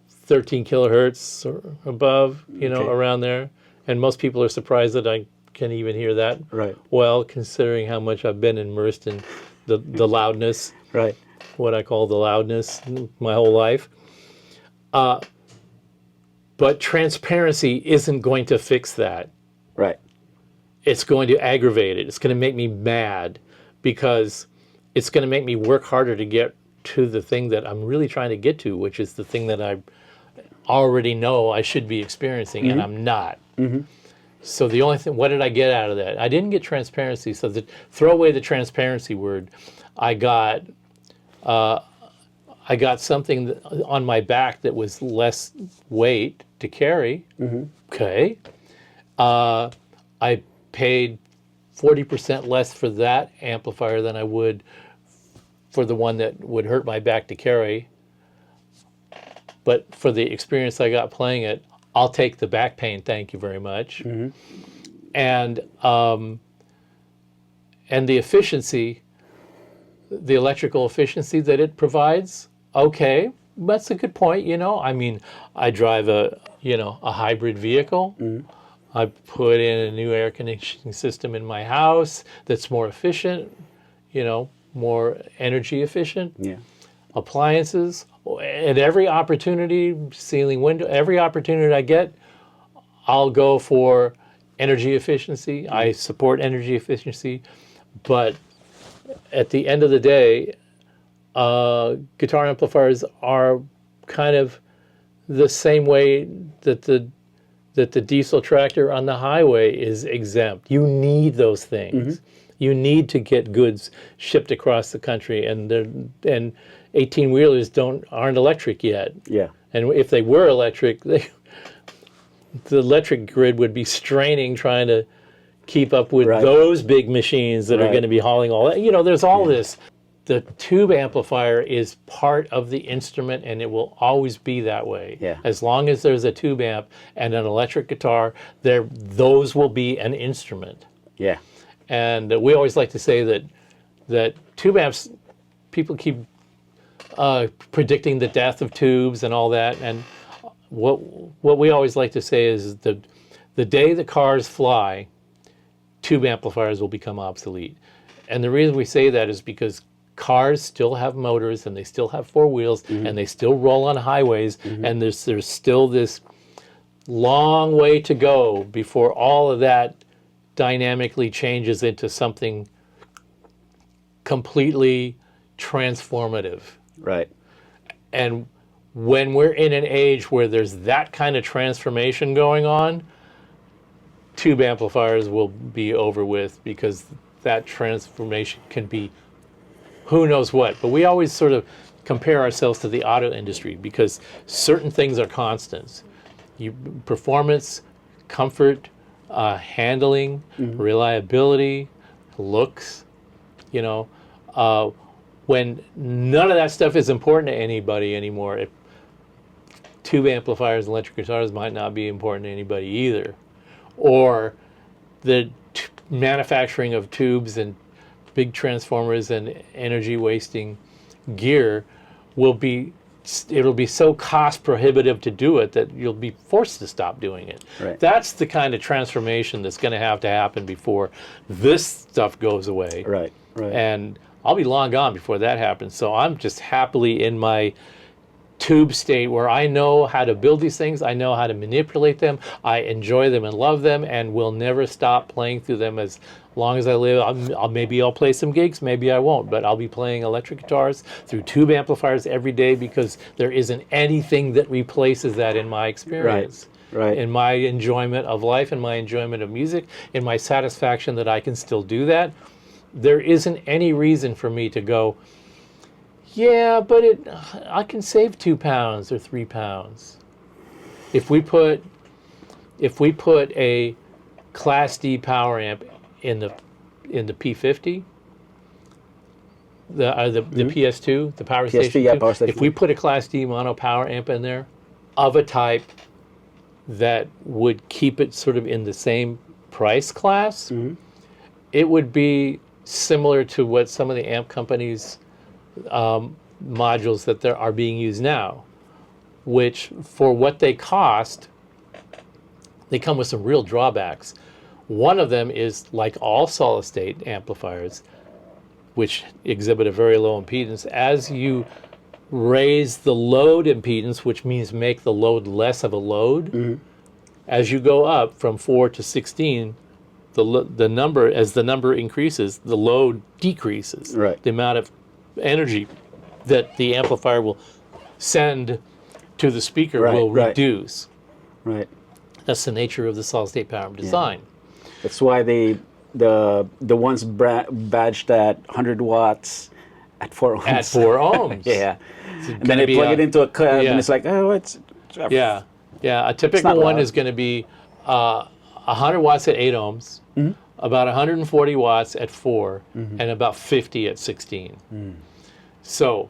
13 kilohertz or above, you know, around there. And most people are surprised that I can even hear that well, considering how much I've been immersed in the loudness, what I call the loudness, my whole life. But transparency isn't going to fix that. It's going to aggravate it. It's going to make me mad, because it's going to make me work harder to get to the thing that I'm really trying to get to, which is the thing that I already know I should be experiencing, and I'm not. So the only thing, what did I get out of that? I didn't get transparency. So throw away the transparency word. I got I got something on my back that was less weight to carry. Okay. I paid 40% less for that amplifier than I would for the one that would hurt my back to carry. But for the experience I got playing it, I'll take the back pain, thank you very much. And the efficiency, the electrical efficiency that it provides, okay, that's a good point, you know. I mean, I drive a hybrid vehicle. I put in a new air conditioning system in my house that's more efficient, you know, more energy efficient. Yeah. Appliances, at every opportunity, ceiling window, every opportunity I get, I'll go for energy efficiency. I support energy efficiency, but at the end of the day, guitar amplifiers are kind of the same way that the diesel tractor on the highway is exempt. You need those things. You need to get goods shipped across the country, and 18-wheelers aren't electric yet. Yeah. And if they were electric, the electric grid would be straining trying to keep up with those big machines that are going to be hauling all that. You know, there's all this. The tube amplifier is part of the instrument, and it will always be that way. Yeah. As long as there's a tube amp and an electric guitar, those will be an instrument. Yeah. And we always like to say that tube amps, people keep predicting the death of tubes and all that. And what we always like to say is the day the cars fly, tube amplifiers will become obsolete. And the reason we say that is because cars still have motors, and they still have four wheels, and they still roll on highways, and there's still this long way to go before all of that dynamically changes into something completely transformative. Right. And when we're in an age where there's that kind of transformation going on, tube amplifiers will be over with, because that transformation can be who knows what. But we always sort of compare ourselves to the auto industry, because certain things are constants. Performance, comfort, handling, reliability, looks, you know. When none of that stuff is important to anybody anymore, tube amplifiers and electric guitars might not be important to anybody either. Or the manufacturing of tubes and big transformers and energy wasting gear it'll be so cost prohibitive to do it that you'll be forced to stop doing it. Right. That's the kind of transformation that's going to happen before this stuff goes away. Right. Right. And I'll be long gone before that happens. So I'm just happily in my tube state where I know how to build these things. I know how to manipulate them. I enjoy them and love them, and will never stop playing through them as long as I live. Maybe I'll play some gigs, maybe I won't, but I'll be playing electric guitars through tube amplifiers every day, because there isn't anything that replaces that in my experience. Right. In my enjoyment of life, in my enjoyment of music, in my satisfaction that I can still do that. There isn't any reason for me to go, yeah, but I can save 2 pounds or 3 pounds. If we put a Class D power amp in the P50, the PS2, the Power PS2, Station yeah, 2, Power Station if we put a Class D mono power amp in there of a type that would keep it sort of in the same price class, it would be similar to what some of the amp companies' modules that are being used now, which for what they cost, they come with some real drawbacks. One of them is, like all solid-state amplifiers, which exhibit a very low impedance, as you raise the load impedance, which means make the load less of a load, as you go up from 4 to 16, the number increases, the load decreases. Right. The amount of energy that the amplifier will send to the speaker will reduce. Right. That's the nature of the solid-state power design. That's why the ones badged at 100 watts At 4 ohms. At 4 ohms. Yeah. It's And then gonna they be plug it into a cab, yeah. and it's like, oh, it's Yeah, yeah. A typical not one loud. is going to be 100 watts at 8 ohms, about 140 watts at 4, and about 50 at 16. So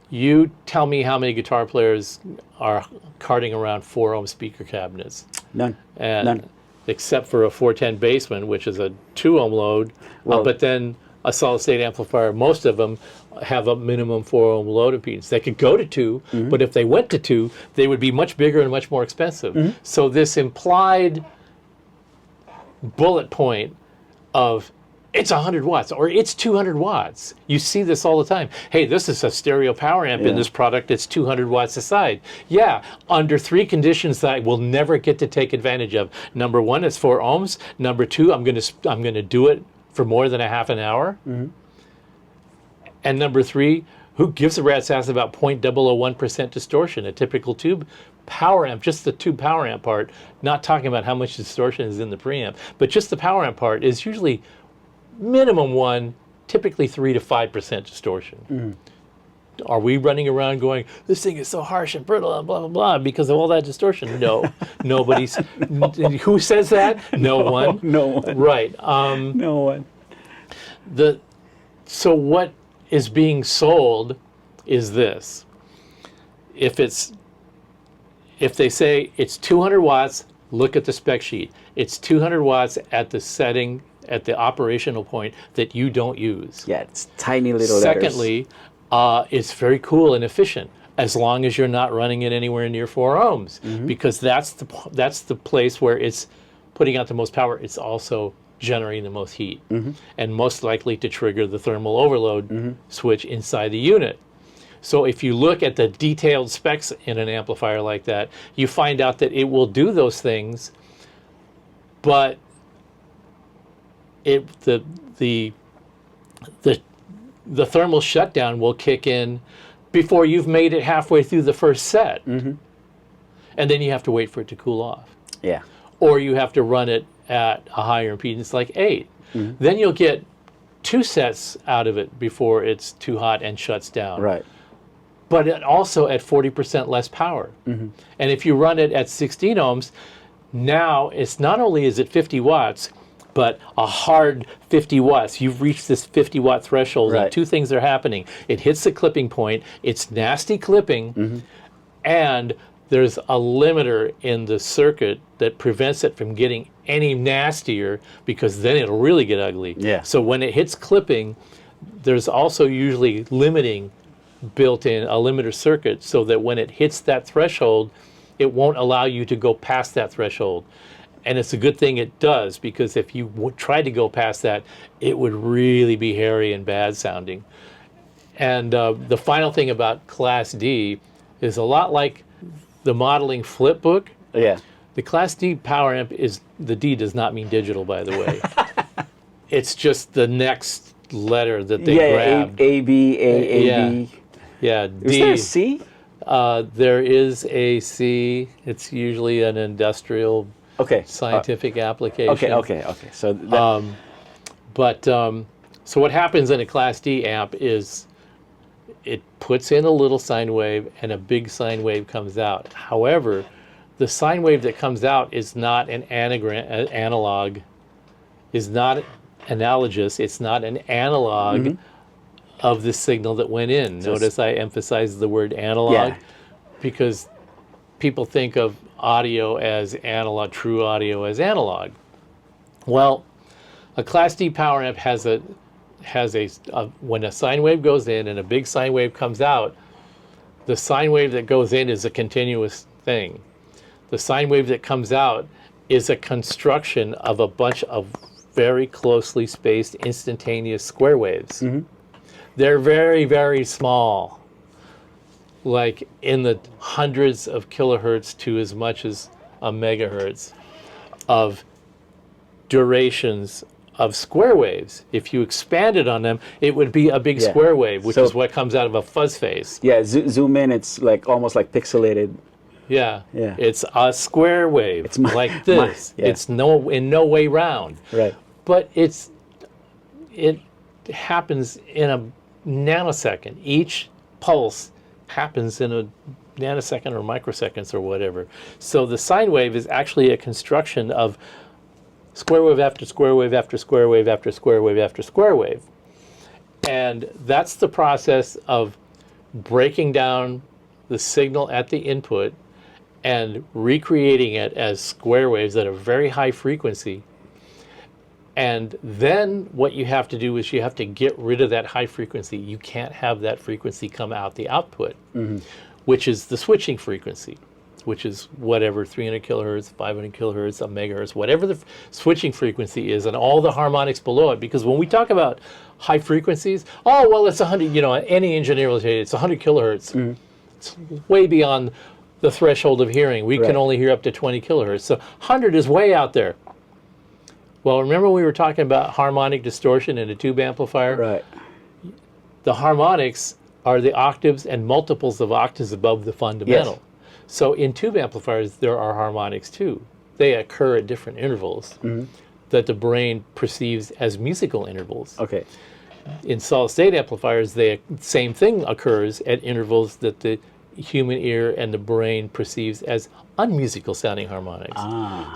you tell me how many guitar players are carting around 4 ohm speaker cabinets. none. And None. except for a 410 Bassman, which is a 2 ohm load, Well- but then a solid state amplifier, most of them have a minimum 4 ohm load impedance. They could go to 2, but if they went to 2, they would be much bigger and much more expensive. So this implied bullet point of it's 100 watts or it's 200 watts. You see this all the time. Hey, this is a stereo power amp in this product. It's 200 watts aside. Yeah, under 3 conditions that I will never get to take advantage of. Number 1, it's 4 ohms. Number 2, I'm going to do it for more than a half an hour. And number 3, who gives a rat's ass about 0.001% distortion? A typical tube power amp, just the tube power amp part, not talking about how much distortion is in the preamp, but just the power amp part is usually minimum 1, typically 3 to 5% distortion. Are we running around going, this thing is so harsh and brittle and blah, blah, blah, because of all that distortion? No. Nobody's. Who says that? No one. No one. Right. No one. So what is being sold is this. If they say it's 200 watts, look at the spec sheet. It's 200 watts at the setting, at the operational point that you don't use. Yeah, it's tiny little letters. Secondly, it's very cool and efficient as long as you're not running it anywhere near 4 ohms, because that's the place where it's putting out the most power. It's also generating the most heat and most likely to trigger the thermal overload switch inside the unit. So if you look at the detailed specs in an amplifier like that, you find out that it will do those things, but the thermal shutdown will kick in before you've made it halfway through the first set. And then you have to wait for it to cool off. Yeah. Or you have to run it at a higher impedance like 8. Then you'll get 2 sets out of it before it's too hot and shuts down. Right. But it also at 40% less power. And if you run it at 16 ohms, now it's not only is it 50 watts, but a hard 50 watts. You've reached this 50 watt threshold, Right. and 2 things are happening. It hits the clipping point, it's nasty clipping, and there's a limiter in the circuit that prevents it from getting any nastier, because then it'll really get ugly. Yeah. So when it hits clipping, there's also usually limiting built in, a limiter circuit, so that when it hits that threshold, it won't allow you to go past that threshold. And it's a good thing it does, because if you tried to go past that, it would really be hairy and bad sounding. And the final thing about Class D is a lot like the modeling flip book. Yeah. The Class D power amp the D does not mean digital, by the way. It's just the next letter that they grabbed. A, B, A, Yeah. B. Yeah, Is D. there a C? There is a C. It's usually an industrial Okay. scientific application. Okay. So that, So what happens in a Class D amp is it puts in a little sine wave and a big sine wave comes out. However, the sine wave that comes out is not an analog, is not analogous. It's not an analog of the signal that went in. Notice I emphasize the word analog, Yeah. because people think of audio as analog, true audio as analog. Well, a Class D power amp has a when a sine wave goes in and a big sine wave comes out, the sine wave that goes in is a continuous thing. The sine wave that comes out is a construction of a bunch of very closely spaced instantaneous square waves. They're very, very small, like in the hundreds of kilohertz to as much as a megahertz of durations of square waves. If you expanded on them, it would be a big square wave, which is what comes out of a fuzz phase. yeah, zoom in, it's like almost like pixelated. Yeah. Yeah. It's a square wave. It's like this. yeah. It's in no way round. Right. But it happens in a nanosecond. Each pulse happens in a nanosecond or microseconds or whatever. So the sine wave is actually a construction of square wave after square wave after square wave after square wave after square wave. And that's the process of breaking down the signal at the input and recreating it as square waves at a very high frequency. And then what you have to do is you have to get rid of that high frequency. You can't have that frequency come out the output, which is the switching frequency, which is whatever, 300 kilohertz, 500 kilohertz, a megahertz, whatever the switching frequency is, and all the harmonics below it. Because when we talk about high frequencies, oh, well, it's 100, you know, any engineer will tell you it's 100 kilohertz. It's way beyond the threshold of hearing. We can only hear up to 20 kilohertz. So 100 is way out there. Well, remember we were talking about harmonic distortion in a tube amplifier? Right. The harmonics are the octaves and multiples of octaves above the fundamental. Yes. So in tube amplifiers, there are harmonics too. They occur at different intervals that the brain perceives as musical intervals. Okay. In solid-state amplifiers, the same thing occurs at intervals that the human ear and the brain perceives as unmusical sounding harmonics.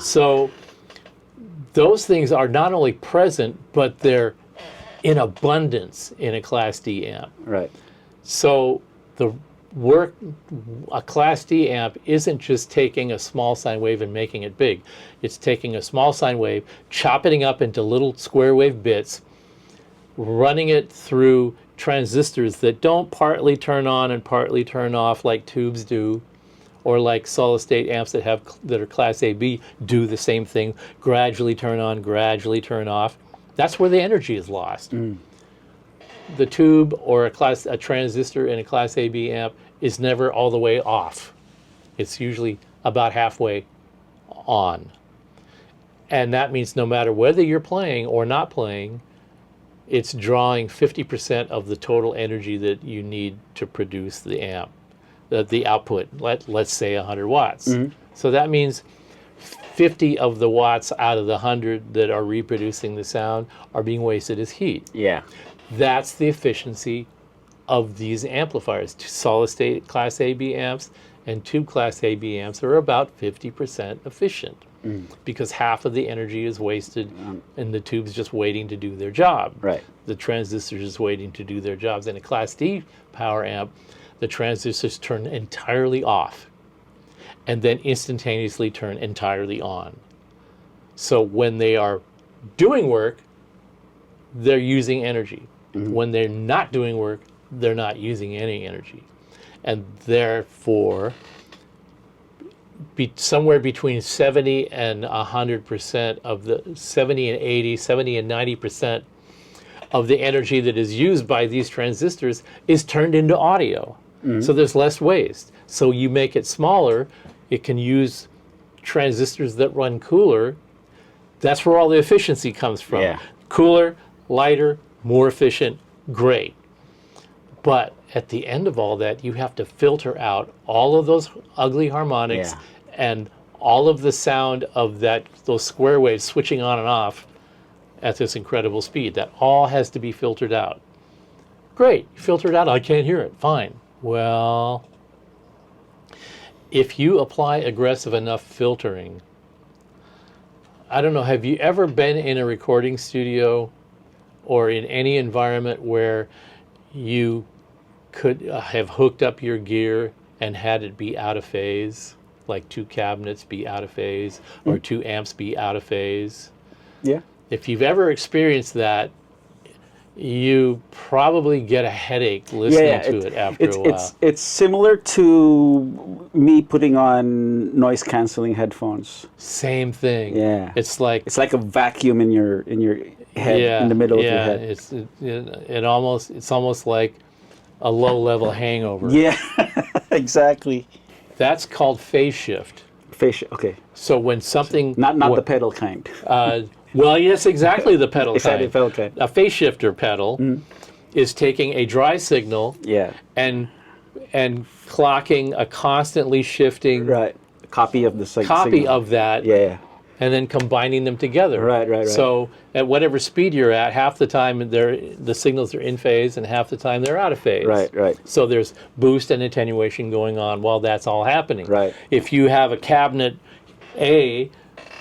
So those things are not only present, but they're in abundance in a Class D amp. Right. So the work, a Class D amp isn't just taking a small sine wave and making it big. It's taking a small sine wave, chopping it up into little square wave bits, running it through transistors that don't partly turn on and partly turn off like tubes do, or like solid state amps that are Class AB do the same thing, gradually turn on, gradually turn off. That's where the energy is lost. The tube or a transistor in a Class AB amp is never all the way off. It's usually about halfway on. And that means no matter whether you're playing or not playing, it's drawing 50% of the total energy that you need to produce the amp, the output, let's say 100 watts. So that means 50 of the watts out of the 100 that are reproducing the sound are being wasted as heat. Yeah. That's the efficiency of these amplifiers. Solid state Class AB amps and tube Class AB amps are about 50% efficient because half of the energy is wasted and the tube's just waiting to do their job. Right. The transistors is waiting to do their jobs. In a Class D power amp, the transistors turn entirely off and then instantaneously turn entirely on. So when they are doing work, they're using energy. When they're not doing work, they're not using any energy. And therefore, somewhere between 70 and 100% of the 70 and 80, 70 and 90% of the energy that is used by these transistors is turned into audio. So there's less waste. So you make it smaller, it can use transistors that run cooler. That's where all the efficiency comes from. Yeah. Cooler, lighter, more efficient, great. But at the end of all that, you have to filter out all of those ugly harmonics and all of the sound of those square waves switching on and off at this incredible speed. That all has to be filtered out. Great, you filter it out, I can't hear it, fine. Well, if you apply aggressive enough filtering, I don't know, have you ever been in a recording studio or in any environment where you could have hooked up your gear and had it be out of phase, like two cabinets be out of phase or two amps be out of phase? Yeah. If you've ever experienced that, you probably get a headache listening to it after a while. It's similar to me putting on noise canceling headphones. Same thing. Yeah. It's like a vacuum in your head, in the middle of your head. It's almost like a low level hangover. Yeah, exactly. That's called phase shift. Okay. So when something Not the pedal kind. Well, yes, exactly the pedal kind. Exactly, pedal kind. A phase shifter pedal is taking a dry signal and clocking a constantly shifting Right. A copy of the copy signal. of that Yeah. and then combining them together. Right. So at whatever speed you're at, half the time the signals are in phase and half the time they're out of phase. Right. So there's boost and attenuation going on while that's all happening. Right. If you have a cabinet A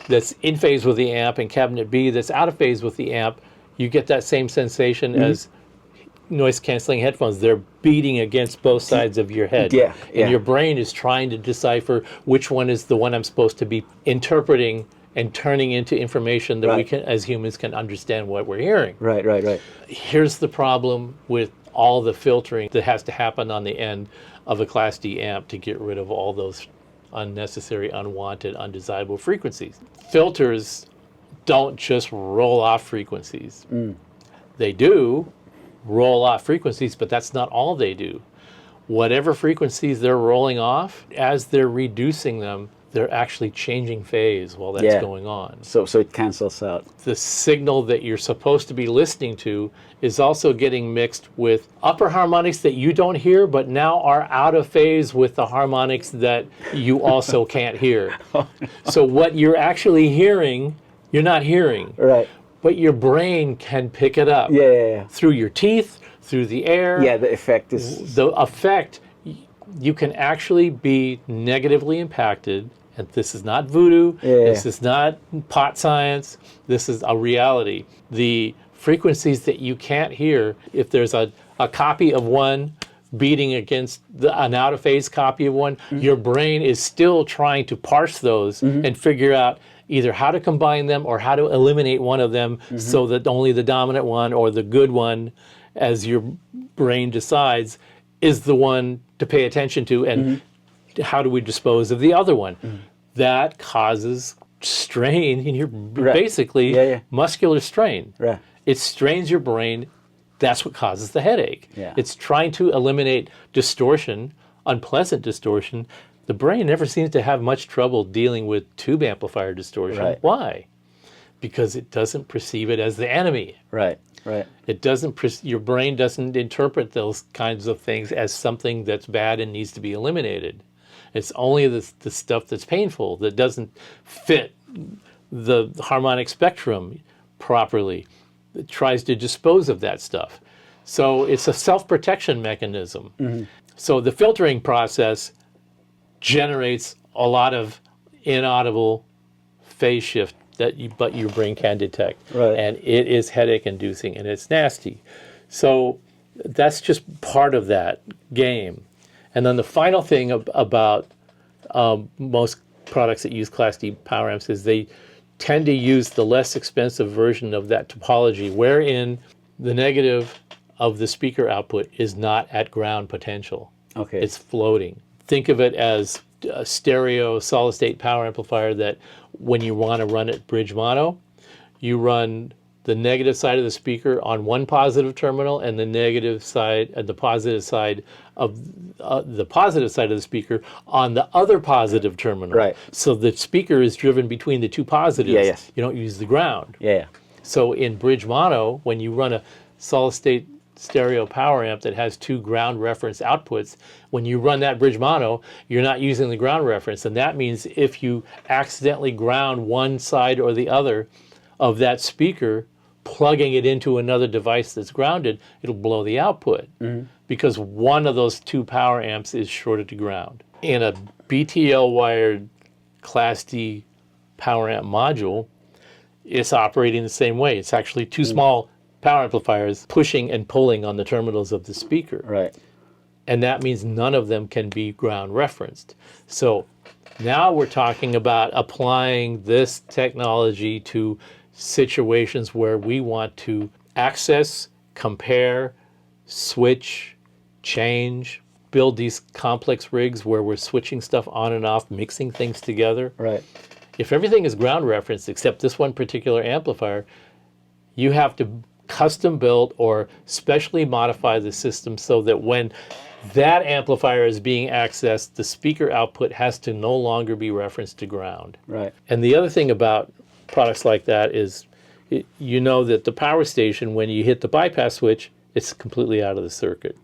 that's in phase with the amp and cabinet B that's out of phase with the amp, you get that same sensation as noise canceling headphones. They're beating against both sides of your head. Yeah. And your brain is trying to decipher which one is the one I'm supposed to be interpreting and turning into information that we can, as humans, can understand what we're hearing. Right. Here's the problem with all the filtering that has to happen on the end of a Class D amp to get rid of all those unnecessary, unwanted, undesirable frequencies. Filters don't just roll off frequencies. They do roll off frequencies, but that's not all they do. Whatever frequencies they're rolling off, as they're reducing them, they're actually changing phase while that's going on. So it cancels out. The signal that you're supposed to be listening to is also getting mixed with upper harmonics that you don't hear, but now are out of phase with the harmonics that you also can't hear. So what you're actually hearing, you're not hearing. Right. But your brain can pick it up. Yeah. Through your teeth, through the air. Yeah, the effect is... The effect, you can actually be negatively impacted. And this is not voodoo. This is not pot science. This is a reality. The frequencies that you can't hear, if there's a copy of one beating against an out-of-phase copy of one, your brain is still trying to parse those and figure out either how to combine them or how to eliminate one of them so that only the dominant one or the good one, as your brain decides, is the one to pay attention to, and how do we dispose of the other one? That causes strain in your, basically, muscular strain. It strains your brain. That's what causes the headache. It's trying to eliminate distortion, unpleasant distortion. The brain never seems to have much trouble dealing with tube amplifier distortion. Why? Because it doesn't perceive it as the enemy. It doesn't. Your brain doesn't interpret those kinds of things as something that's bad and needs to be eliminated. It's only the stuff that's painful, that doesn't fit the harmonic spectrum properly. It tries to dispose of that stuff. So it's a self-protection mechanism. So the filtering process generates a lot of inaudible phase shift but your brain can detect. And it is headache inducing and it's nasty. So that's just part of that game. And then the final thing about most products that use Class D power amps is they tend to use the less expensive version of that topology, wherein the negative of the speaker output is not at ground potential. It's floating. Think of it as a stereo solid-state power amplifier that when you want to run it bridge mono, you run the negative side of the speaker on one positive terminal and the negative side and the positive side of the speaker on the other positive terminal. So the speaker is driven between the two positives. You don't use the ground. So in bridge mono, when you run a solid-state stereo power amp that has two ground reference outputs, when you run that bridge mono, you're not using the ground reference. And that means if you accidentally ground one side or the other of that speaker, plugging it into another device that's grounded, it'll blow the output because one of those two power amps is shorted to ground. In a BTL wired Class D power amp module, it's operating the same way. It's actually two small power amplifiers pushing and pulling on the terminals of the speaker. And that means none of them can be ground referenced. So now we're talking about applying this technology to situations where we want to access, compare, switch, change, build these complex rigs where we're switching stuff on and off, mixing things together. If everything is ground referenced except this one particular amplifier, you have to custom build or specially modify the system so that when that amplifier is being accessed, the speaker output has to no longer be referenced to ground. And the other thing about products like that is, you know that the power station, when you hit the bypass switch, it's completely out of the circuit.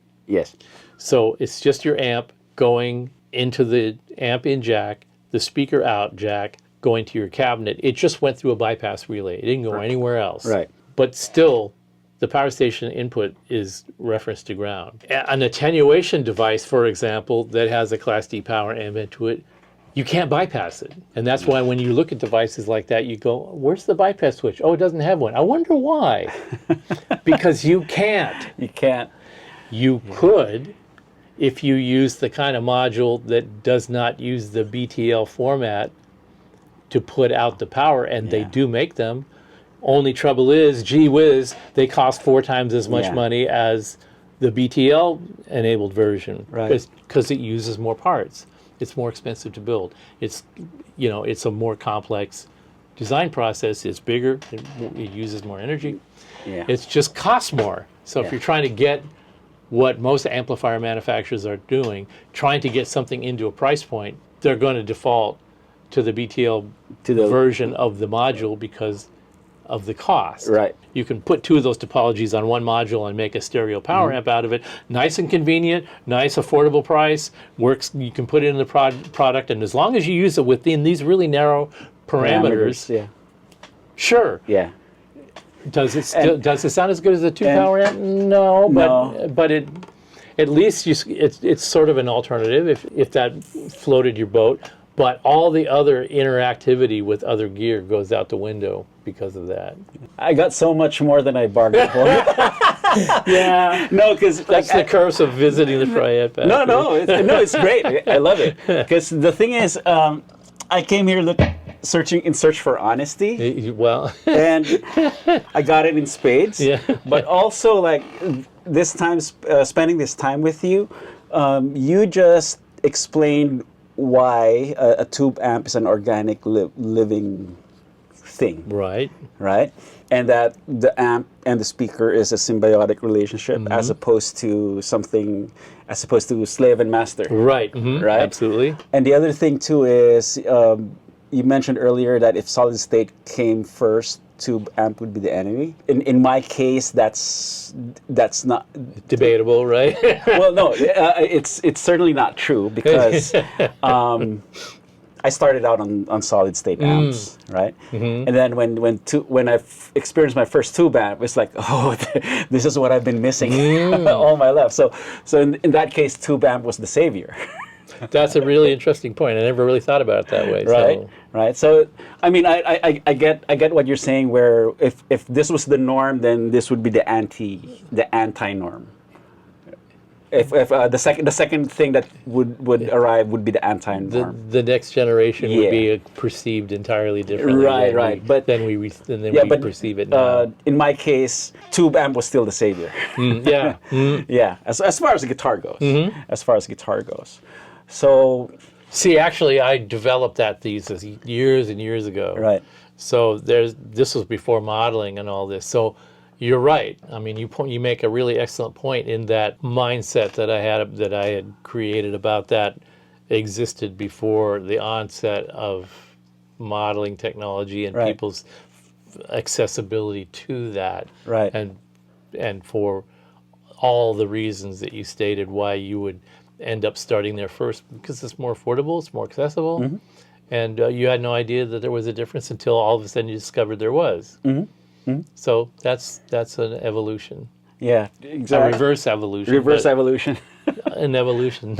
So it's just your amp going into the amp in jack, the speaker out jack, going to your cabinet. It just went through a bypass relay. It didn't go anywhere else. Right. But still, the power station input is referenced to ground. An attenuation device, for example, that has a Class D power amp into it, you can't bypass it. And that's why when you look at devices like that, you go, where's the bypass switch? Oh, it doesn't have one. I wonder why. Because you can't. You can't. You could, if you use the kind of module that does not use the BTL format to put out the power, and they do make them. Only trouble is, gee whiz, they cost 4 times as much money as the BTL enabled version, right? Because it uses more parts. It's more expensive to build. It's, you know, it's a more complex design process. It's bigger. It uses more energy. Yeah. It just costs more. So if you're trying to get what most amplifier manufacturers are doing, trying to get something into a price point, they're going to default to the BTL version of the module because of the cost. Right. You can put 2 of those topologies on one module and make a stereo power amp out of it. Nice and convenient, nice affordable price, works. You can put it in the product, and as long as you use it within these really narrow parameters, sure. Yeah. Does it sound as good as a 2 power amp? No, but it at least it's sort of an alternative if that floated your boat. But all the other interactivity with other gear goes out the window because of that. I got so much more than I bargained for. Yeah. No, because that's the curse of visiting the Fryette factory. It's great. I love it. Because the thing is, I came here in search for honesty. Well, and I got it in spades. Yeah. But also, like, this time, spending this time with you, you just explained why a tube amp is an organic living thing. Right. Right? And that the amp and the speaker is a symbiotic relationship as opposed to slave and master. Right. Right? Absolutely. And the other thing too is you mentioned earlier that if solid state came first, tube amp would be the enemy. In my case, that's not debatable, right? Well, no, it's certainly not true because I started out on solid state amps, right? And then when I experienced my first tube amp, it's like, oh, this is what I've been missing all my life. So in that case, tube amp was the savior. That's a really interesting point. I never really thought about it that way. Right, so. right. So, I mean, I get what you're saying. Where if this was the norm, then this would be the anti-norm. If the second thing that would arrive would be the anti-norm. The next generation would be perceived entirely differently. Right. But then we perceive it now. In my case, tube amp was still the savior. Yeah. As far as the guitar goes. As far as guitar goes. So, see, actually, I developed that thesis years and years ago. Right. So this was before modeling and all this. So you're right. I mean, you make a really excellent point in that mindset that I had created about that existed before the onset of modeling technology and people's accessibility to that. Right. And for all the reasons that you stated why you would end up starting there first, because it's more affordable, it's more accessible, and you had no idea that there was a difference until all of a sudden you discovered there was. So that's an evolution. Yeah, exactly. A reverse evolution. Reverse evolution. An evolution,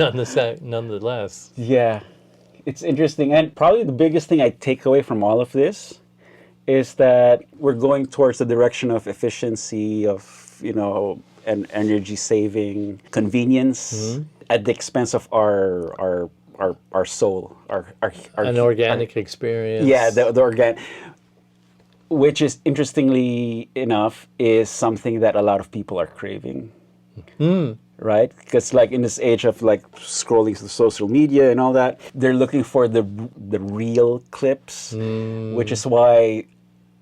nonetheless. Yeah, it's interesting, and probably the biggest thing I take away from all of this is that we're going towards the direction of efficiency, of and energy saving, convenience. At the expense of our soul, an organic experience. Yeah, the organic, which is interestingly enough is something that a lot of people are craving, right? Because like in this age of like scrolling through social media and all that, they're looking for the real clips, which is why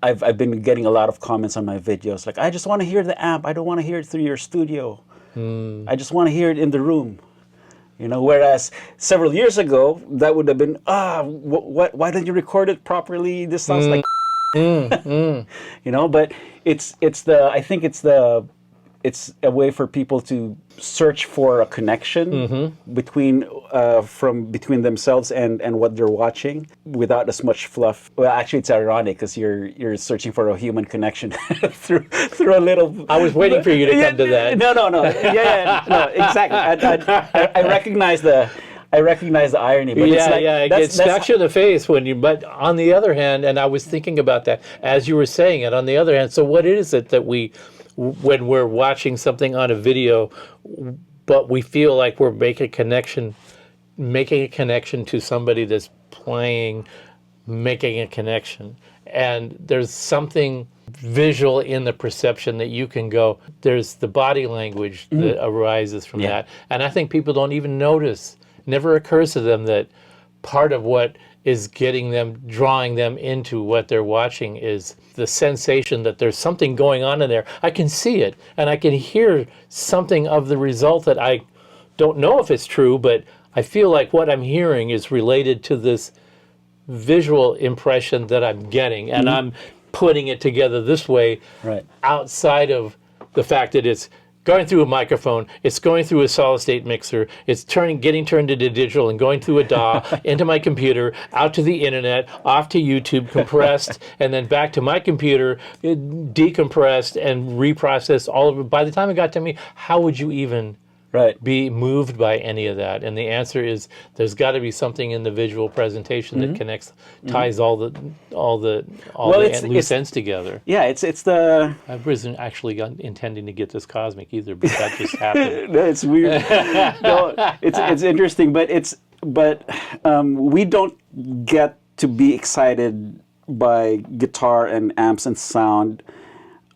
I've been getting a lot of comments on my videos like, I just want to hear the amp. I don't want to hear it through your studio. I just want to hear it in the room. Whereas several years ago, that would have been, why didn't you record it properly? This sounds like, but I think it's the it's a way for people to search for a connection between between themselves and what they're watching without as much fluff. Well, actually, it's ironic because you're searching for a human connection through a little. I was waiting for you to come to that. No, no, exactly. I recognize the. I recognize the irony, but it's like, it gets stuck you in the face when you. But on the other hand, and I was thinking about that as you were saying it. On the other hand, so what is it that we, when we're watching something on a video, but we feel like we're making a connection to somebody that's playing, making a connection, and there's something visual in the perception that you can go. There's the body language that arises from that, and I think people don't even notice. Never occurs to them that part of what is drawing them into what they're watching is the sensation that there's something going on in there. I can see it, and I can hear something of the result that I don't know if it's true, but I feel like what I'm hearing is related to this visual impression that I'm getting, and I'm putting it together this way, outside of the fact that it's going through a microphone, it's going through a solid state mixer, it's getting turned into digital and going through a DAW, into my computer, out to the internet, off to YouTube, compressed, and then back to my computer, decompressed and reprocessed all of it. By the time it got to me, how would you even be moved by any of that? And the answer is there's got to be something in the visual presentation that connects, ties all the loose ends together. Yeah, it's the. I wasn't actually intending to get this cosmic either, but that just happened. No, it's weird. No, it's interesting, but we don't get to be excited by guitar and amps and sound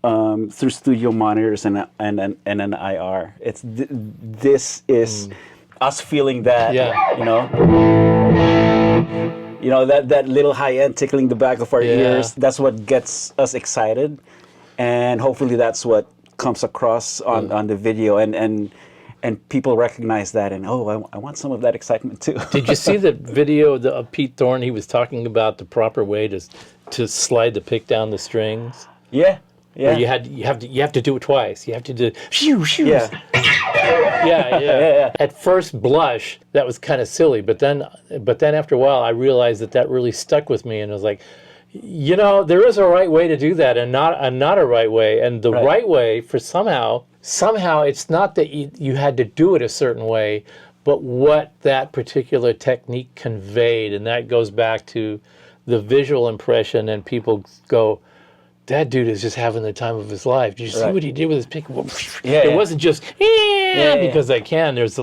through studio monitors and an IR. This is us feeling that, that little high end tickling the back of our ears. That's what gets us excited, and hopefully that's what comes across on the video, and people recognize that, and I want some of that excitement too. Did you see the video of Pete Thorne? He was talking about the proper way to slide the pick down the strings. Yeah. Yeah. You have to do it twice. You have to do shoo. Yeah. Yeah. At first blush, that was kind of silly, but then after a while, I realized that really stuck with me, and I was like, there is a right way to do that, and not a right way, and the right way for somehow it's not that you had to do it a certain way, but what that particular technique conveyed, and that goes back to the visual impression, and people go, that dude is just having the time of his life. Did you see what he did with his pick? It wasn't just because I can. There's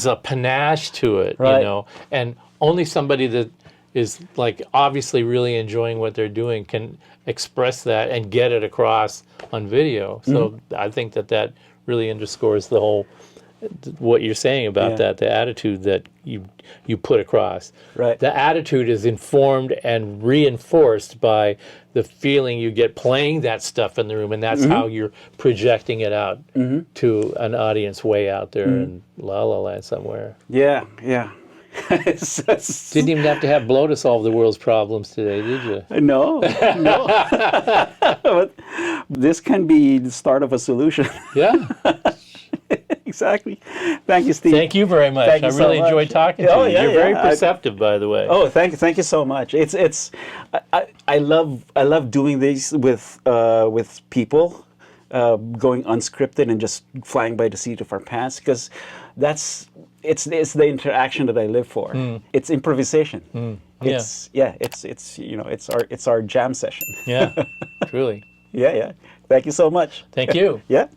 a panache to it, and only somebody that is like obviously really enjoying what they're doing can express that and get it across on video. So I think that really underscores the whole what you're saying about that, the attitude that you put across. Right. The attitude is informed and reinforced by the feeling you get playing that stuff in the room, and that's how you're projecting it out to an audience way out there in La La Land somewhere. Yeah. Didn't even have to have blow to solve the world's problems today, did you? No. But this can be the start of a solution. Yeah. Exactly. Thank you, Steve. Thank you very much. I really enjoyed talking to you. You're very perceptive, by the way. Oh, thank you so much. I love doing these with people, going unscripted and just flying by the seat of our pants, because it's the interaction that I live for. It's improvisation. It's our jam session. Yeah, truly. Yeah. Thank you so much. Thank you. Yeah.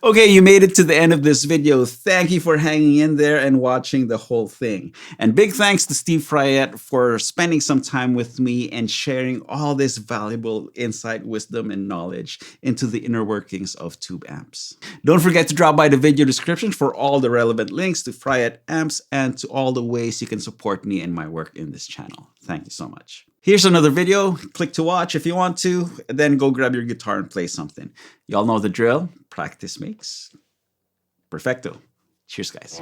Okay, you made it to the end of this video. Thank you for hanging in there and watching the whole thing. And big thanks to Steve Fryette for spending some time with me and sharing all this valuable insight, wisdom, and knowledge into the inner workings of tube amps. Don't forget to drop by the video description for all the relevant links to Fryette amps and to all the ways you can support me and my work in this channel. Thank you so much. Here's another video. Click to watch if you want to, then go grab your guitar and play something. Y'all know the drill. Practice makes perfecto. Cheers, guys.